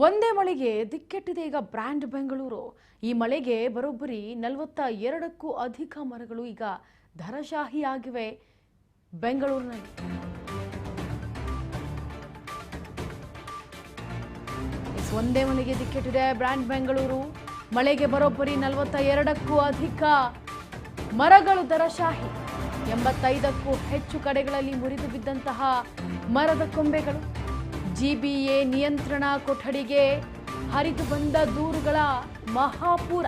ಒಂದೇ ಮಳೆಗೆ ದಿಕ್ಕೆಟ್ಟಿದೆ ಈಗ ಬ್ರ್ಯಾಂಡ್ ಬೆಂಗಳೂರು. ಈ ಮಳೆಗೆ ಬರೋಬ್ಬರಿ 42ಕ್ಕೂ ಅಧಿಕ ಮರಗಳು ಈಗ ಧರಶಾಹಿಯಾಗಿವೆ ಬೆಂಗಳೂರಿನಲ್ಲಿ. ಒಂದೇ ಮಳೆಗೆ ದಿಕ್ಕೆಟ್ಟಿದೆ ಬ್ರ್ಯಾಂಡ್ ಬೆಂಗಳೂರು. ಮಳೆಗೆ ಬರೋಬ್ಬರಿ 42ಕ್ಕೂ ಅಧಿಕ ಮರಗಳು ಧರಶಾಹಿ. 85ಕ್ಕೂ ಹೆಚ್ಚು ಕಡೆಗಳಲ್ಲಿ ಮುರಿದು ಬಿದ್ದಂತಹ ಮರದ ಕೊಂಬೆಗಳು. ಜಿಬಿಎ ನಿಯಂತ್ರಣ ಕೊಠಡಿಗೆ ಹರಿದು ಬಂದ ದೂರುಗಳ ಮಹಾಪೂರ.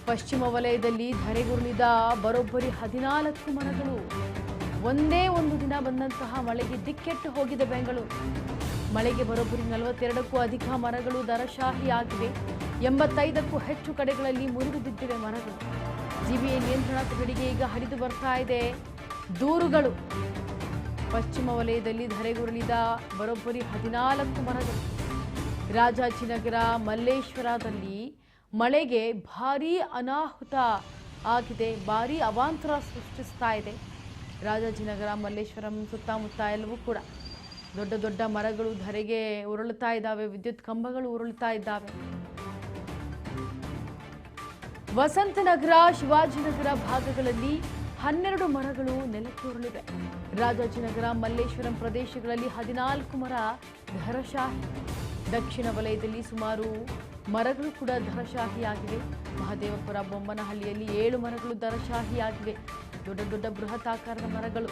ಪಶ್ಚಿಮ ವಲಯದಲ್ಲಿ ಧರೆಗುರುಳಿದ ಬರೋಬ್ಬರಿ 14 ಮರಗಳು. ಒಂದೇ ಒಂದು ದಿನ ಬಂದಂತಹ ಮಳೆಗೆ ದಿಕ್ಕೆಟ್ಟು ಹೋಗಿದೆ ಬೆಂಗಳೂರು. ಮಳೆಗೆ ಬರೋಬ್ಬರಿ 42ಕ್ಕೂ ಅಧಿಕ ಮರಗಳು ಧರಶಾಹಿಯಾಗಿವೆ. 85ಕ್ಕೂ ಹೆಚ್ಚು ಕಡೆಗಳಲ್ಲಿ ಮುರಿದು ಬಿದ್ದಿವೆ ಮರಗಳು. ಜಿಬಿಎ ನಿಯಂತ್ರಣ ಕೊಠಡಿಗೆ ಈಗ ಹರಿದು ಬರ್ತಾ ಇದೆ ದೂರುಗಳು. ಪಶ್ಚಿಮ ವಲಯದಲ್ಲಿ ಧರೆಗುರುಳಿದ ಬರೋಬ್ಬರಿ 14 ಮರಗಳು. ರಾಜಾಜಿನಗರ ಮಲ್ಲೇಶ್ವರದಲ್ಲಿ ಮಳೆಗೆ ಭಾರೀ ಅನಾಹುತ ಆಗಿದೆ, ಭಾರೀ ಅವಾಂತರ ಸೃಷ್ಟಿಸ್ತಾ ಇದೆ. ರಾಜಾಜಿನಗರ ಮಲ್ಲೇಶ್ವರಂ ಸುತ್ತಮುತ್ತ ಎಲ್ಲವೂ ಕೂಡ ದೊಡ್ಡ ದೊಡ್ಡ ಮರಗಳು ಧರೆಗೆ ಉರುಳುತ್ತಾ ಇದ್ದಾವೆ, ವಿದ್ಯುತ್ ಕಂಬಗಳು ಉರುಳುತ್ತಾ ಇದ್ದಾವೆ. ವಸಂತನಗರ ಶಿವಾಜಿನಗರ ಭಾಗಗಳಲ್ಲಿ 12 ಮರಗಳು ನೆಲಕ್ಕೆ ಉರುಳಿವೆ. ರಾಜಾಜಿನಗರ ಮಲ್ಲೇಶ್ವರಂ ಪ್ರದೇಶಗಳಲ್ಲಿ 14 ಮರ ಧರಶಾಹಿ. ದಕ್ಷಿಣ ವಲಯದಲ್ಲಿ ಸುಮಾರು ಮರಗಳು ಕೂಡ ಧರಶಾಹಿಯಾಗಿವೆ. ಮಹದೇವಪುರ ಬೊಮ್ಮನಹಳ್ಳಿಯಲ್ಲಿ 7 ಮರಗಳು ಧರಶಾಹಿಯಾಗಿವೆ. ದೊಡ್ಡ ದೊಡ್ಡ ಬೃಹತ್ ಆಕಾರದ ಮರಗಳು.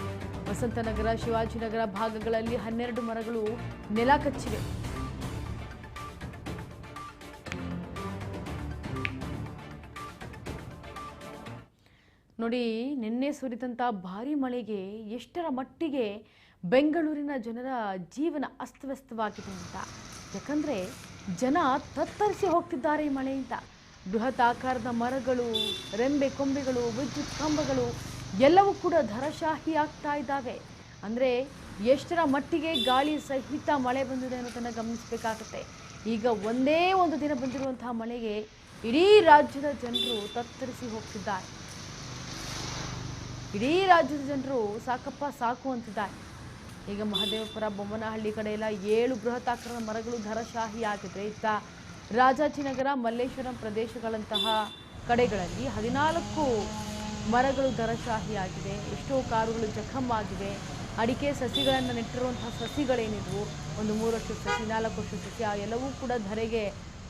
ವಸಂತನಗರ ಶಿವಾಜಿನಗರ ಭಾಗಗಳಲ್ಲಿ 12 ಮರಗಳು ನೆಲ ಕಚ್ಚಿವೆ. ನೋಡಿ, ನಿನ್ನೆ ಸುರಿದಂಥ ಭಾರೀ ಮಳೆಗೆ ಎಷ್ಟರ ಮಟ್ಟಿಗೆ ಬೆಂಗಳೂರಿನ ಜನರ ಜೀವನ ಅಸ್ತವ್ಯಸ್ತವಾಗಿದೆ ಅಂತ. ಯಾಕಂದರೆ ಜನ ತತ್ತರಿಸಿ ಹೋಗ್ತಿದ್ದಾರೆ ಈ ಮಳೆಯಿಂದ. ಬೃಹತ್ ಆಕಾರದ ಮರಗಳು, ರೆಂಬೆ ಕೊಂಬೆಗಳು, ವಿದ್ಯುತ್ ಕಂಬಗಳು ಎಲ್ಲವೂ ಕೂಡ ಧರಶಾಹಿ ಆಗ್ತಾ ಇದ್ದಾವೆ. ಅಂದರೆ ಎಷ್ಟರ ಮಟ್ಟಿಗೆ ಗಾಳಿ ಸಹಿತ ಮಳೆ ಬಂದಿದೆ ಅನ್ನೋದನ್ನು ಗಮನಿಸಬೇಕಾಗುತ್ತೆ. ಈಗ ಒಂದೇ ಒಂದು ದಿನ ಬಂದಿರುವಂತಹ ಮಳೆಗೆ ಇಡೀ ರಾಜ್ಯದ ಜನರು ತತ್ತರಿಸಿ ಹೋಗ್ತಿದ್ದಾರೆ. ಇಡೀ ರಾಜ್ಯದ ಜನರು ಸಾಕಪ್ಪ ಸಾಕು ಅಂತಿದ್ದಾರೆ. ಈಗ ಮಹದೇವಪುರ ಬೊಮ್ಮನಹಳ್ಳಿ ಕಡೆ ಎಲ್ಲ 7 ಬೃಹತ್ ಆಕಾರದ ಮರಗಳು ಧರಶಾಹಿಯಾಗಿದ್ರೆ, ಇತ್ತ ರಾಜಾಜಿನಗರ ಮಲ್ಲೇಶ್ವರಂ ಪ್ರದೇಶಗಳಂತಹ ಕಡೆಗಳಲ್ಲಿ 14 ಮರಗಳು ಧರಶಾಹಿಯಾಗಿವೆ. ಎಷ್ಟೋ ಕಾರುಗಳು ಜಖಮ್ಮಾಗಿವೆ. ಅಡಿಕೆ ಸಸಿಗಳನ್ನು ನೆಟ್ಟಿರುವಂತಹ ಸಸಿಗಳೇನಿದ್ವು, ಒಂದು 3 ವರ್ಷದ ಸಸಿ, 4 ವರ್ಷದ ಸಸಿ, ಆ ಎಲ್ಲವೂ ಕೂಡ ಧರೆಗೆ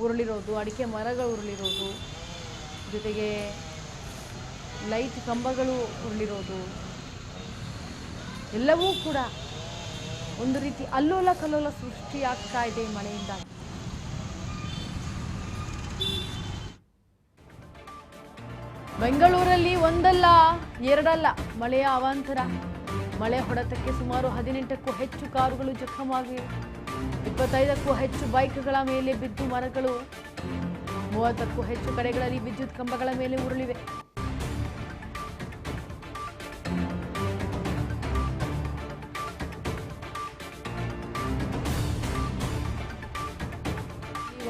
ಉರುಳಿರೋದು, ಅಡಿಕೆ ಮರಗಳು ಉರುಳಿರೋದು, ಜೊತೆಗೆ ಲೈಟ್ ಕಂಬಗಳು ಉರುಳಿರೋದು, ಎಲ್ಲವೂ ಕೂಡ ಒಂದು ರೀತಿ ಅಲ್ಲೋಲ ಕಲ್ಲೋಲ ಸೃಷ್ಟಿಯಾಗ್ತಾ ಇದೆ ಈ ಮಳೆಯಿಂದ. ಬೆಂಗಳೂರಲ್ಲಿ ಒಂದಲ್ಲ ಎರಡಲ್ಲ ಮಳೆಯ ಅವಾಂತರ. ಮಳೆ ಹೊಡೆತಕ್ಕೆ ಸುಮಾರು 18ಕ್ಕೂ ಹೆಚ್ಚು ಕಾರುಗಳು ಜಖಮಾಗಿವೆ. 25ಕ್ಕೂ ಹೆಚ್ಚು ಬೈಕ್ಗಳ ಮೇಲೆ ಬಿದ್ದು ಮರಗಳು. 30ಕ್ಕೂ ಹೆಚ್ಚು ಕಡೆಗಳಲ್ಲಿ ವಿದ್ಯುತ್ ಕಂಬಗಳ ಮೇಲೆ ಉರುಳಿವೆ.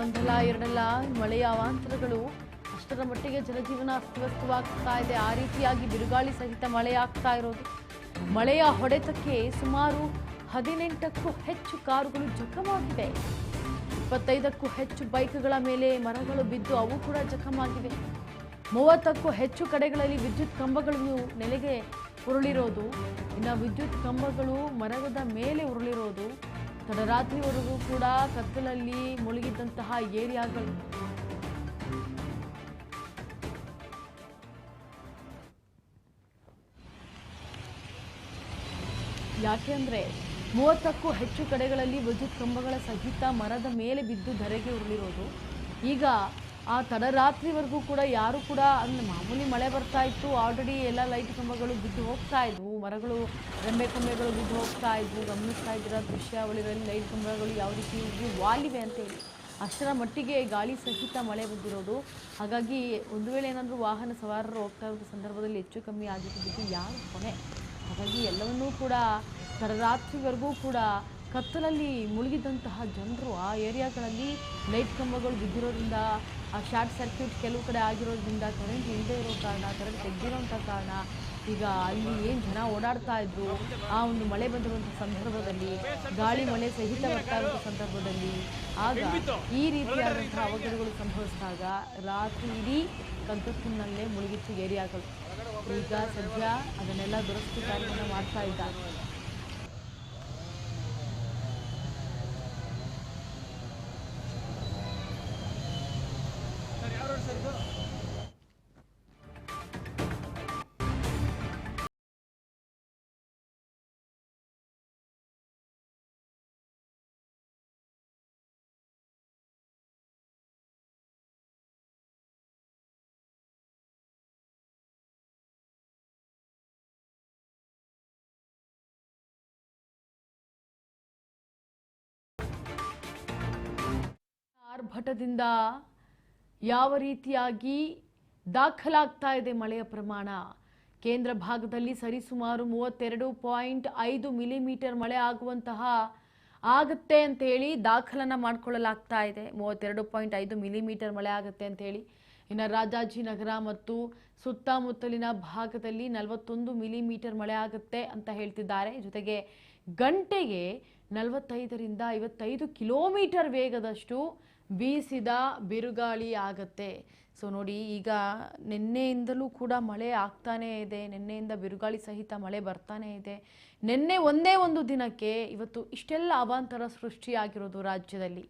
ಒಂದಲ್ಲ ಎರಡಲ್ಲ ಮಳೆಯ ಅವಾಂತರಗಳು ಅಷ್ಟರ ಮಟ್ಟಿಗೆ ಜನಜೀವನ ಅಸ್ತವ್ಯಸ್ತವಾಗ್ತಾ ಇದೆ. ಆ ರೀತಿಯಾಗಿ ಬಿರುಗಾಳಿ ಸಹಿತ ಮಳೆ ಆಗ್ತಾ ಇರೋದು. ಮಳೆಯ ಹೊಡೆತಕ್ಕೆ ಸುಮಾರು 18ಕ್ಕೂ ಹೆಚ್ಚು ಕಾರುಗಳು ಜಖಮಾಗಿವೆ. 25ಕ್ಕೂ ಹೆಚ್ಚು ಬೈಕ್ಗಳ ಮೇಲೆ ಮರಗಳು ಬಿದ್ದು ಅವು ಕೂಡ ಜಖಮಾಗಿವೆ. 30ಕ್ಕೂ ಹೆಚ್ಚು ಕಡೆಗಳಲ್ಲಿ ವಿದ್ಯುತ್ ಕಂಬಗಳು ನೆಲೆಗೆ ಉರುಳಿರೋದು. ಇನ್ನು ವಿದ್ಯುತ್ ಕಂಬಗಳು ಮರದ ಮೇಲೆ ಉರುಳಿರೋದು. ತಡರಾತ್ರಿವರೆಗೂ ಕೂಡ ಕತ್ತಲಲ್ಲಿ ಮುಳುಗಿದ್ದಂತಹ ಏರಿಯಾಗಳು. ಯಾಕೆ ಅಂದರೆ 30ಕ್ಕೂ ಹೆಚ್ಚು ಕಡೆಗಳಲ್ಲಿ ವಿದ್ಯುತ್ ಕಂಬಗಳ ಸಹಿತ ಮರದ ಮೇಲೆ ಬಿದ್ದು ಧರೆಗೆ ಉರುಳಿರೋದು. ಈಗ ಆ ತಡರಾತ್ರಿವರೆಗೂ ಕೂಡ ಯಾರು ಕೂಡ ಅಂದರೆ ಮಾಮೂಲಿ ಮಳೆ ಬರ್ತಾ ಇತ್ತು, ಆಲ್ರೆಡಿ ಎಲ್ಲ ಲೈಟ್ ಕಂಬಗಳು ಬಿದ್ದು ಹೋಗ್ತಾ ಇದ್ವು, ಮರಗಳು ರೆಂಬೆ ಕೊಂಬೆಗಳು ಬಿದ್ದು ಹೋಗ್ತಾ ಇದ್ವು. ಗಮನಿಸ್ತಾ ಇದ್ದೀರಾ ದೃಶ್ಯಾವಳಿಗಳಲ್ಲಿ ಲೈಟ್ ಕಂಬಗಳು ಯಾವ ರೀತಿ ವಾಲಿವೆ ಅಂತೇಳಿ. ಅಷ್ಟರ ಮಟ್ಟಿಗೆ ಗಾಳಿ ಸಹಿತ ಮಳೆ ಬಂದಿರೋದು. ಹಾಗಾಗಿ ಒಂದು ವೇಳೆ ಏನಾದರೂ ವಾಹನ ಸವಾರರು ಹೋಗ್ತಾ ಇರೋ ಸಂದರ್ಭದಲ್ಲಿ ಹೆಚ್ಚು ಕಮ್ಮಿ ಆಗಿದ್ದು ಯಾರು ಹೊಣೆ. ಹಾಗಾಗಿ ಎಲ್ಲವನ್ನೂ ಕೂಡ ತಡರಾತ್ರಿವರೆಗೂ ಕೂಡ ಕತ್ತಲಲ್ಲಿ ಮುಳುಗಿದಂತಹ ಜನರು ಆ ಏರಿಯಾಗಳಲ್ಲಿ ಲೈಟ್ ಕಂಬಗಳು ಬಿದ್ದಿರೋದ್ರಿಂದ, ಆ ಶಾರ್ಟ್ ಸರ್ಕ್ಯೂಟ್ ಕೆಲವು ಕಡೆ ಆಗಿರೋದ್ರಿಂದ, ಕರೆಂಟ್ ಇಲ್ಲದೆ ಇರೋ ಕಾರಣ, ಕರೆಂಟ್ ತೆಗೆದಿರೋಂಥ ಕಾರಣ ಈಗ ಅಲ್ಲಿ ಏನು ಜನ ಓಡಾಡ್ತಾ ಇದ್ರು, ಆ ಒಂದು ಮಳೆ ಬಂದಿರುವಂಥ ಸಂದರ್ಭದಲ್ಲಿ, ಗಾಳಿ ಮಳೆ ಸಹಿತ ಬರ್ತಾ ಇರುವಂಥ ಸಂದರ್ಭದಲ್ಲಿ ಆಗ ಈ ರೀತಿಯಾದಂತಹ ಅವಘಡಗಳು ಸಂಭವಿಸಿದಾಗ ರಾತ್ರಿ ಇಡೀ ಕಗ್ಗತ್ತಿನಲ್ಲೇ ಮುಳುಗಿತ್ತು ಏರಿಯಾಗಳು. ಈಗ ಸದ್ಯ ಅದನ್ನೆಲ್ಲ ದುರಸ್ತಿ ಕಾರ್ಯವನ್ನು ಮಾಡ್ತಾ ಇದ್ದಾರೆ. ಆರ್ಭಟದಿಂದ ಯಾವ ರೀತಿಯಾಗಿ ದಾಖಲಾಗ್ತಾ ಇದೆ ಮಳೆಯ ಪ್ರಮಾಣ. ಕೇಂದ್ರ ಭಾಗದಲ್ಲಿ ಸರಿಸುಮಾರು 32.5 ಮಿಲಿಮೀಟರ್ ಮಳೆ ಆಗುತ್ತೆ ಅಂತ ಹೇಳಿ ದಾಖಲನ್ನ ಮಾಡಿಕೊಳ್ಳಲಾಗ್ತಾ ಇದೆ. 32.5 ಮಿಲಿಮೀಟರ್ ಮಳೆ ಆಗುತ್ತೆ ಅಂತ ಹೇಳಿ. ಇನ್ನು ರಾಜಾಜಿನಗರ ಮತ್ತು ಸುತ್ತಮುತ್ತಲಿನ ಭಾಗದಲ್ಲಿ 41 ಮಿಲಿಮೀಟರ್ ಮಳೆ ಆಗುತ್ತೆ ಅಂತ ಹೇಳ್ತಿದ್ದಾರೆ. ಜೊತೆಗೆ ಗಂಟೆಗೆ 45ರಿಂದ 55 ಕಿಲೋಮೀಟರ್ ವೇಗದಷ್ಟು ಬೀಸಿದ ಬಿರುಗಾಳಿ ಆಗತ್ತೆ. ಸೊ ನೋಡಿ, ಈಗ ನಿನ್ನೆಯಿಂದಲೂ ಕೂಡ ಮಳೆ ಆಗ್ತಾನೇ ಇದೆ. ನಿನ್ನೆಯಿಂದ ಬಿರುಗಾಳಿ ಸಹಿತ ಮಳೆ ಬರ್ತಾನೆ ಇದೆ. ನಿನ್ನೆ ಒಂದೇ ಒಂದು ದಿನಕ್ಕೆ ಇವತ್ತು ಇಷ್ಟೆಲ್ಲ ಅವಾಂತರ ಸೃಷ್ಟಿಯಾಗಿರೋದು ರಾಜ್ಯದಲ್ಲಿ.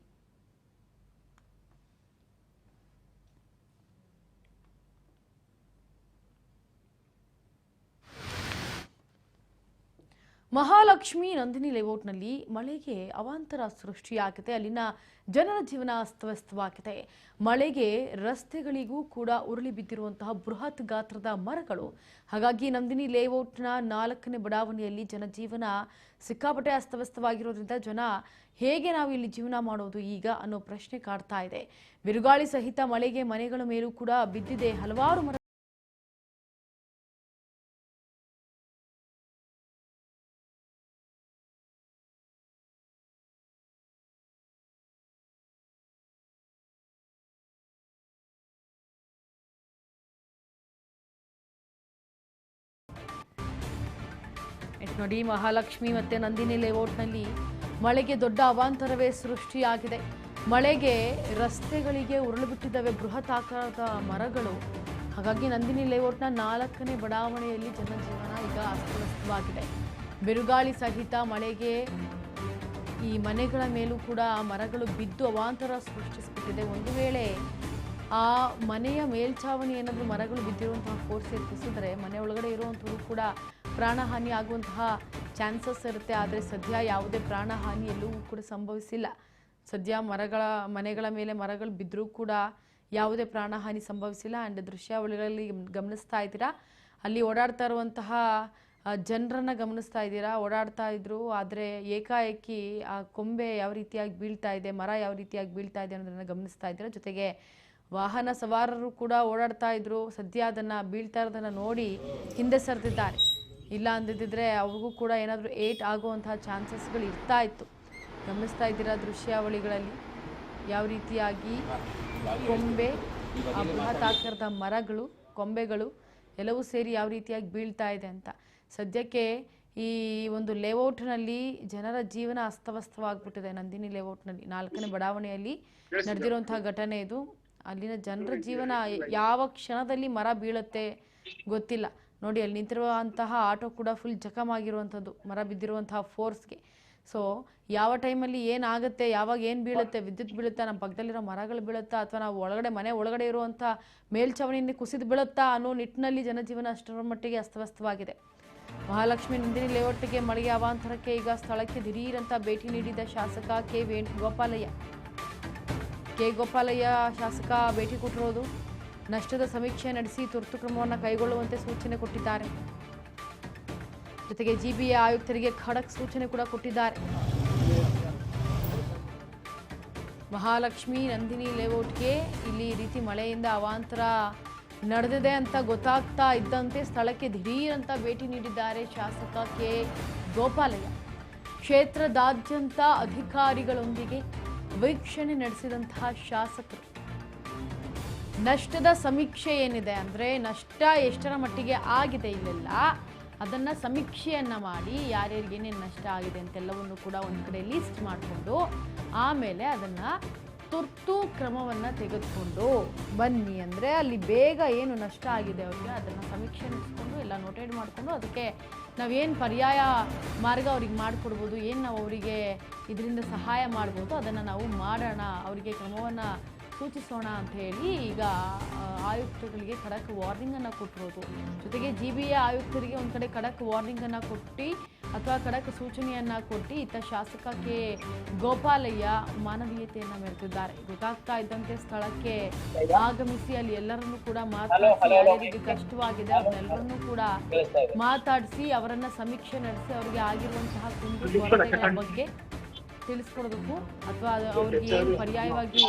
ಮಹಾಲಕ್ಷ್ಮಿ ನಂದಿನಿ ಲೇಔಟ್ನಲ್ಲಿ ಮಳೆಗೆ ಅವಾಂತರ ಸೃಷ್ಟಿಯಾಗಿದೆ. ಅಲ್ಲಿನ ಜನರ ಜೀವನ ಅಸ್ತವ್ಯಸ್ತವಾಗಿದೆ. ಮಳೆಗೆ ರಸ್ತೆಗಳಿಗೂ ಕೂಡ ಉರುಳಿ ಬಿದ್ದಿರುವಂತಹ ಬೃಹತ್ ಗಾತ್ರದ ಮರಗಳು. ಹಾಗಾಗಿ ನಂದಿನಿ ಲೇಔಟ್ನ 4ನೇ ಬಡಾವಣೆಯಲ್ಲಿ ಜನಜೀವನ ಸಿಕ್ಕಾಪಟ್ಟೆ ಅಸ್ತವ್ಯಸ್ತವಾಗಿರೋದ್ರಿಂದ ಜನ ಹೇಗೆ ನಾವು ಇಲ್ಲಿ ಜೀವನ ಮಾಡೋದು ಈಗ ಅನ್ನೋ ಪ್ರಶ್ನೆ ಕಾಡ್ತಾ ಇದೆ. ಬಿರುಗಾಳಿ ಸಹಿತ ಮಳೆಗೆ ಮನೆಗಳ ಮೇಲೂ ಕೂಡ ಬಿದ್ದಿದೆ ಹಲವಾರು ಮರ. ನೋಡಿ, ಮಹಾಲಕ್ಷ್ಮಿ ಮತ್ತು ನಂದಿನಿ ಲೇಔಟ್ನಲ್ಲಿ ಮಳೆಗೆ ದೊಡ್ಡ ಅವಾಂತರವೇ ಸೃಷ್ಟಿಯಾಗಿದೆ. ಮಳೆಗೆ ರಸ್ತೆಗಳಿಗೆ ಉರುಳು ಬಿಟ್ಟಿದ್ದಾವೆ ಬೃಹತ್ ಆಕಾರದ ಮರಗಳು. ಹಾಗಾಗಿ ನಂದಿನಿ ಲೇಔಟ್ನ 4ನೇ ಬಡಾವಣೆಯಲ್ಲಿ ಜನಜೀವನ ಈಗ ಅಸ್ತವ್ಯಸ್ತವಾಗಿದೆ. ಬಿರುಗಾಳಿ ಸಹಿತ ಮಳೆಗೆ ಈ ಮನೆಗಳ ಮೇಲೂ ಕೂಡ ಮರಗಳು ಬಿದ್ದು ಅವಾಂತರ ಸೃಷ್ಟಿಸಿಬಿಟ್ಟಿದೆ. ಒಂದು ವೇಳೆ ಆ ಮನೆಯ ಮೇಲ್ಛಾವಣಿ ಏನಾದರೂ ಮರಗಳು ಬಿದ್ದಿರುವಂತಹ ಫೋರ್ಸ್ ಎತ್ತಿಸಿದರೆ ಮನೆ ಒಳಗಡೆ ಇರುವಂಥದ್ದು ಕೂಡ ಪ್ರಾಣಹಾನಿ ಆಗುವಂತಹ ಚಾನ್ಸಸ್ ಇರುತ್ತೆ. ಆದರೆ ಸದ್ಯ ಯಾವುದೇ ಪ್ರಾಣಹಾನಿ ಎಲ್ಲೂ ಕೂಡ ಸಂಭವಿಸಿಲ್ಲ. ಸದ್ಯ ಮನೆಗಳ ಮೇಲೆ ಮರಗಳು ಬಿದ್ದರೂ ಕೂಡ ಯಾವುದೇ ಪ್ರಾಣಹಾನಿ ಸಂಭವಿಸಿಲ್ಲ. ಆ್ಯಂಡ್ ದೃಶ್ಯಾವಳಿಗಳಲ್ಲಿ ಗಮನಿಸ್ತಾ ಇದ್ದೀರಾ, ಅಲ್ಲಿ ಓಡಾಡ್ತಾ ಇರುವಂತಹ ಜನರನ್ನು ಗಮನಿಸ್ತಾ ಇದ್ದೀರಾ. ಓಡಾಡ್ತಾ ಇದ್ರು, ಆದರೆ ಏಕಾಏಕಿ ಆ ಕೊಂಬೆ ಯಾವ ರೀತಿಯಾಗಿ ಬೀಳ್ತಾ ಇದೆ, ಮರ ಯಾವ ರೀತಿಯಾಗಿ ಬೀಳ್ತಾ ಇದೆ ಅನ್ನೋದನ್ನು ಗಮನಿಸ್ತಾ ಇದ್ದೀರಾ. ಜೊತೆಗೆ ವಾಹನ ಸವಾರರು ಕೂಡ ಓಡಾಡ್ತಾ ಇದ್ರು. ಸದ್ಯ ಅದನ್ನು ಬೀಳ್ತಾ ಇರೋದನ್ನು ನೋಡಿ ಹಿಂದೆ ಸರಿದಿದ್ದಾರೆ. ಇಲ್ಲ ಅಂದಿದ್ದರೆ ಅವ್ರಿಗೂ ಕೂಡ ಏನಾದರೂ ಏಟ್ ಆಗುವಂತಹ ಚಾನ್ಸಸ್ಗಳು ಇರ್ತಾ ಇತ್ತು. ಗಮನಿಸ್ತಾ ಇದ್ದೀರಾ ದೃಶ್ಯಾವಳಿಗಳಲ್ಲಿ ಯಾವ ರೀತಿಯಾಗಿ ಕೊಂಬೆ, ಬೃಹತ್ ಆಕಾರದ ಮರಗಳು, ಕೊಂಬೆಗಳು ಎಲ್ಲವೂ ಸೇರಿ ಯಾವ ರೀತಿಯಾಗಿ ಬೀಳ್ತಾ ಇದೆ ಅಂತ. ಸದ್ಯಕ್ಕೆ ಈ ಒಂದು ಲೇಔಟ್ನಲ್ಲಿ ಜನರ ಜೀವನ ಅಸ್ತವ್ಯಸ್ತವಾಗ್ಬಿಟ್ಟಿದೆ. ನಂದಿನಿ ಲೇಔಟ್ನಲ್ಲಿ 4ನೇ ಬಡಾವಣೆಯಲ್ಲಿ ನಡೆದಿರುವಂತಹ ಘಟನೆ ಇದು. ಅಲ್ಲಿನ ಜನರ ಜೀವನ ಯಾವ ಕ್ಷಣದಲ್ಲಿ ಮರ ಬೀಳುತ್ತೆ ಗೊತ್ತಿಲ್ಲ. ನೋಡಿ, ಅಲ್ಲಿ ನಿಂತಿರುವಂತಹ ಆಟೋ ಕೂಡ ಫುಲ್ ಜಖಮ್ ಆಗಿರುವಂಥದ್ದು ಮರ ಬಿದ್ದಿರುವಂತಹ ಫೋರ್ಸ್ಗೆ. ಸೊ ಯಾವ ಟೈಮಲ್ಲಿ ಏನಾಗುತ್ತೆ, ಯಾವಾಗ ಏನು ಬೀಳುತ್ತೆ, ವಿದ್ಯುತ್ ಬೀಳುತ್ತಾ, ನಮ್ಮ ಪಕ್ಕದಲ್ಲಿರೋ ಮರಗಳು ಬೀಳುತ್ತಾ, ಅಥವಾ ನಾವು ಮನೆ ಒಳಗಡೆ ಇರುವಂಥ ಮೇಲ್ಛಾವಣಿಯಿಂದ ಕುಸಿದು ಬೀಳುತ್ತಾ ಅನ್ನೋ ನಿಟ್ಟಿನಲ್ಲಿ ಜನಜೀವನ ಅಷ್ಟರ ಮಟ್ಟಿಗೆ ಅಸ್ತವ್ಯಸ್ತವಾಗಿದೆ. ಮಹಾಲಕ್ಷ್ಮಿ ನಂದಿನಿ ಲೇಔಟ್ಗೆ ಮಳೆಗೆ ಅವಾಂತರಕ್ಕೆ ಈಗ ಸ್ಥಳಕ್ಕೆ ದಿಢೀರಂತ ಭೇಟಿ ನೀಡಿದ ಶಾಸಕ ಕೆ ಗೋಪಾಲಯ್ಯ ಶಾಸಕ ಭೇಟಿ ಕೊಟ್ಟಿರೋದು. ನಷ್ಟದ ಸಮೀಕ್ಷೆ ನಡೆಸಿ ತುರ್ತು ಕ್ರಮವನ್ನು ಕೈಗೊಳ್ಳುವಂತೆ ಸೂಚನೆ ಕೊಟ್ಟಿದ್ದಾರೆ. ಜೊತೆಗೆ ಜಿಬಿಎ ಆಯುಕ್ತರಿಗೆ ಖಡಕ್ ಸೂಚನೆ ಕೂಡ ಕೊಟ್ಟಿದ್ದಾರೆ. ಮಹಾಲಕ್ಷ್ಮಿ ನಂದಿನಿ ಲೇಔಟ್ಗೆ ಇಲ್ಲಿ ಈ ರೀತಿ ಮಳೆಯಿಂದ ಅವಾಂತರ ನಡೆದಿದೆ ಅಂತ ಗೊತ್ತಾಗ್ತಾ ಇದ್ದಂತೆ ಸ್ಥಳಕ್ಕೆ ದಿಢೀರಂತ ಭೇಟಿ ನೀಡಿದ್ದಾರೆ ಶಾಸಕ ಕೆ ಗೋಪಾಲಯ್ಯ. ಕ್ಷೇತ್ರದಾದ್ಯಂತ ಅಧಿಕಾರಿಗಳೊಂದಿಗೆ ವೀಕ್ಷಣೆ ನಡೆಸಿದಂತಹ ಶಾಸಕರು ನಷ್ಟದ ಸಮೀಕ್ಷೆ ಏನಿದೆ ಅಂದರೆ ನಷ್ಟ ಎಷ್ಟರ ಮಟ್ಟಿಗೆ ಆಗಿದೆ ಇಲ್ಲೆಲ್ಲ ಅದನ್ನು ಸಮೀಕ್ಷೆಯನ್ನು ಮಾಡಿ ಯಾರ್ಯಾರಿಗೆ ಏನೇನು ನಷ್ಟ ಆಗಿದೆ ಅಂತೆಲ್ಲವನ್ನು ಕೂಡ ಒಂದು ಕಡೆ ಲಿಸ್ಟ್ ಮಾಡಿಕೊಂಡು ಆಮೇಲೆ ಅದನ್ನು ತುರ್ತು ಕ್ರಮವನ್ನು ತೆಗೆದುಕೊಂಡು ಬನ್ನಿ. ಅಂದರೆ ಅಲ್ಲಿ ಬೇಗ ಏನು ನಷ್ಟ ಆಗಿದೆ ಅವ್ರಿಗೆ ಅದನ್ನು ಸಮೀಕ್ಷೆ ನಡೆಸ್ಕೊಂಡು ಎಲ್ಲ ನೋಟೆಡ್ ಮಾಡಿಕೊಂಡು ಅದಕ್ಕೆ ನಾವೇನು ಪರ್ಯಾಯ ಮಾರ್ಗ ಅವ್ರಿಗೆ ಮಾಡಿಕೊಡ್ಬೋದು, ಏನು ನಾವು ಅವರಿಗೆ ಇದರಿಂದ ಸಹಾಯ ಮಾಡ್ಬೋದು ಅದನ್ನು ನಾವು ಮಾಡೋಣ, ಅವರಿಗೆ ಕ್ರಮವನ್ನು ಸೂಚಿಸೋಣ ಅಂತ ಹೇಳಿ ಈಗ ಆಯುಕ್ತಗಳಿಗೆ ಖಡಕ್ ವಾರ್ನಿಂಗನ್ನು ಕೊಟ್ಟಿರೋದು. ಜೊತೆಗೆ GBA ಆಯುಕ್ತರಿಗೆ ಒಂದು ಕಡೆ ಖಡಕ್ ವಾರ್ನಿಂಗನ್ನು ಕೊಟ್ಟು ಅಥವಾ ಖಡಕ್ ಸೂಚನೆಯನ್ನು ಕೊಟ್ಟು ಇತ್ತ ಶಾಸಕ ಕೆ ಗೋಪಾಲಯ್ಯ ಮಾನವೀಯತೆಯನ್ನು ಮೆರೆದಿದ್ದಾರೆ. ಗೊತ್ತಾಗ್ತಾ ಇದ್ದಂತೆ ಸ್ಥಳಕ್ಕೆ ಆಗಮಿಸಿ ಅಲ್ಲಿ ಎಲ್ಲರನ್ನೂ ಕೂಡ ಮಾತಾಡಿಸಿ ಯಾರಿಗೆ ಕಷ್ಟವಾಗಿದೆ ಅವ್ರನ್ನೆಲ್ಲರನ್ನೂ ಕೂಡ ಮಾತಾಡಿಸಿ ಅವರನ್ನ ಸಮೀಕ್ಷೆ ನಡೆಸಿ ಅವರಿಗೆ ಆಗಿರುವಂತಹ ಕುಂದುಕೊರತೆಗಳ ಬಗ್ಗೆ ತಿಳಿಸ್ಕೊಡ್ಬೇಕು ಅಥವಾ ಅವ್ರಿಗೆ ಏನು ಪರ್ಯಾಯವಾಗಿ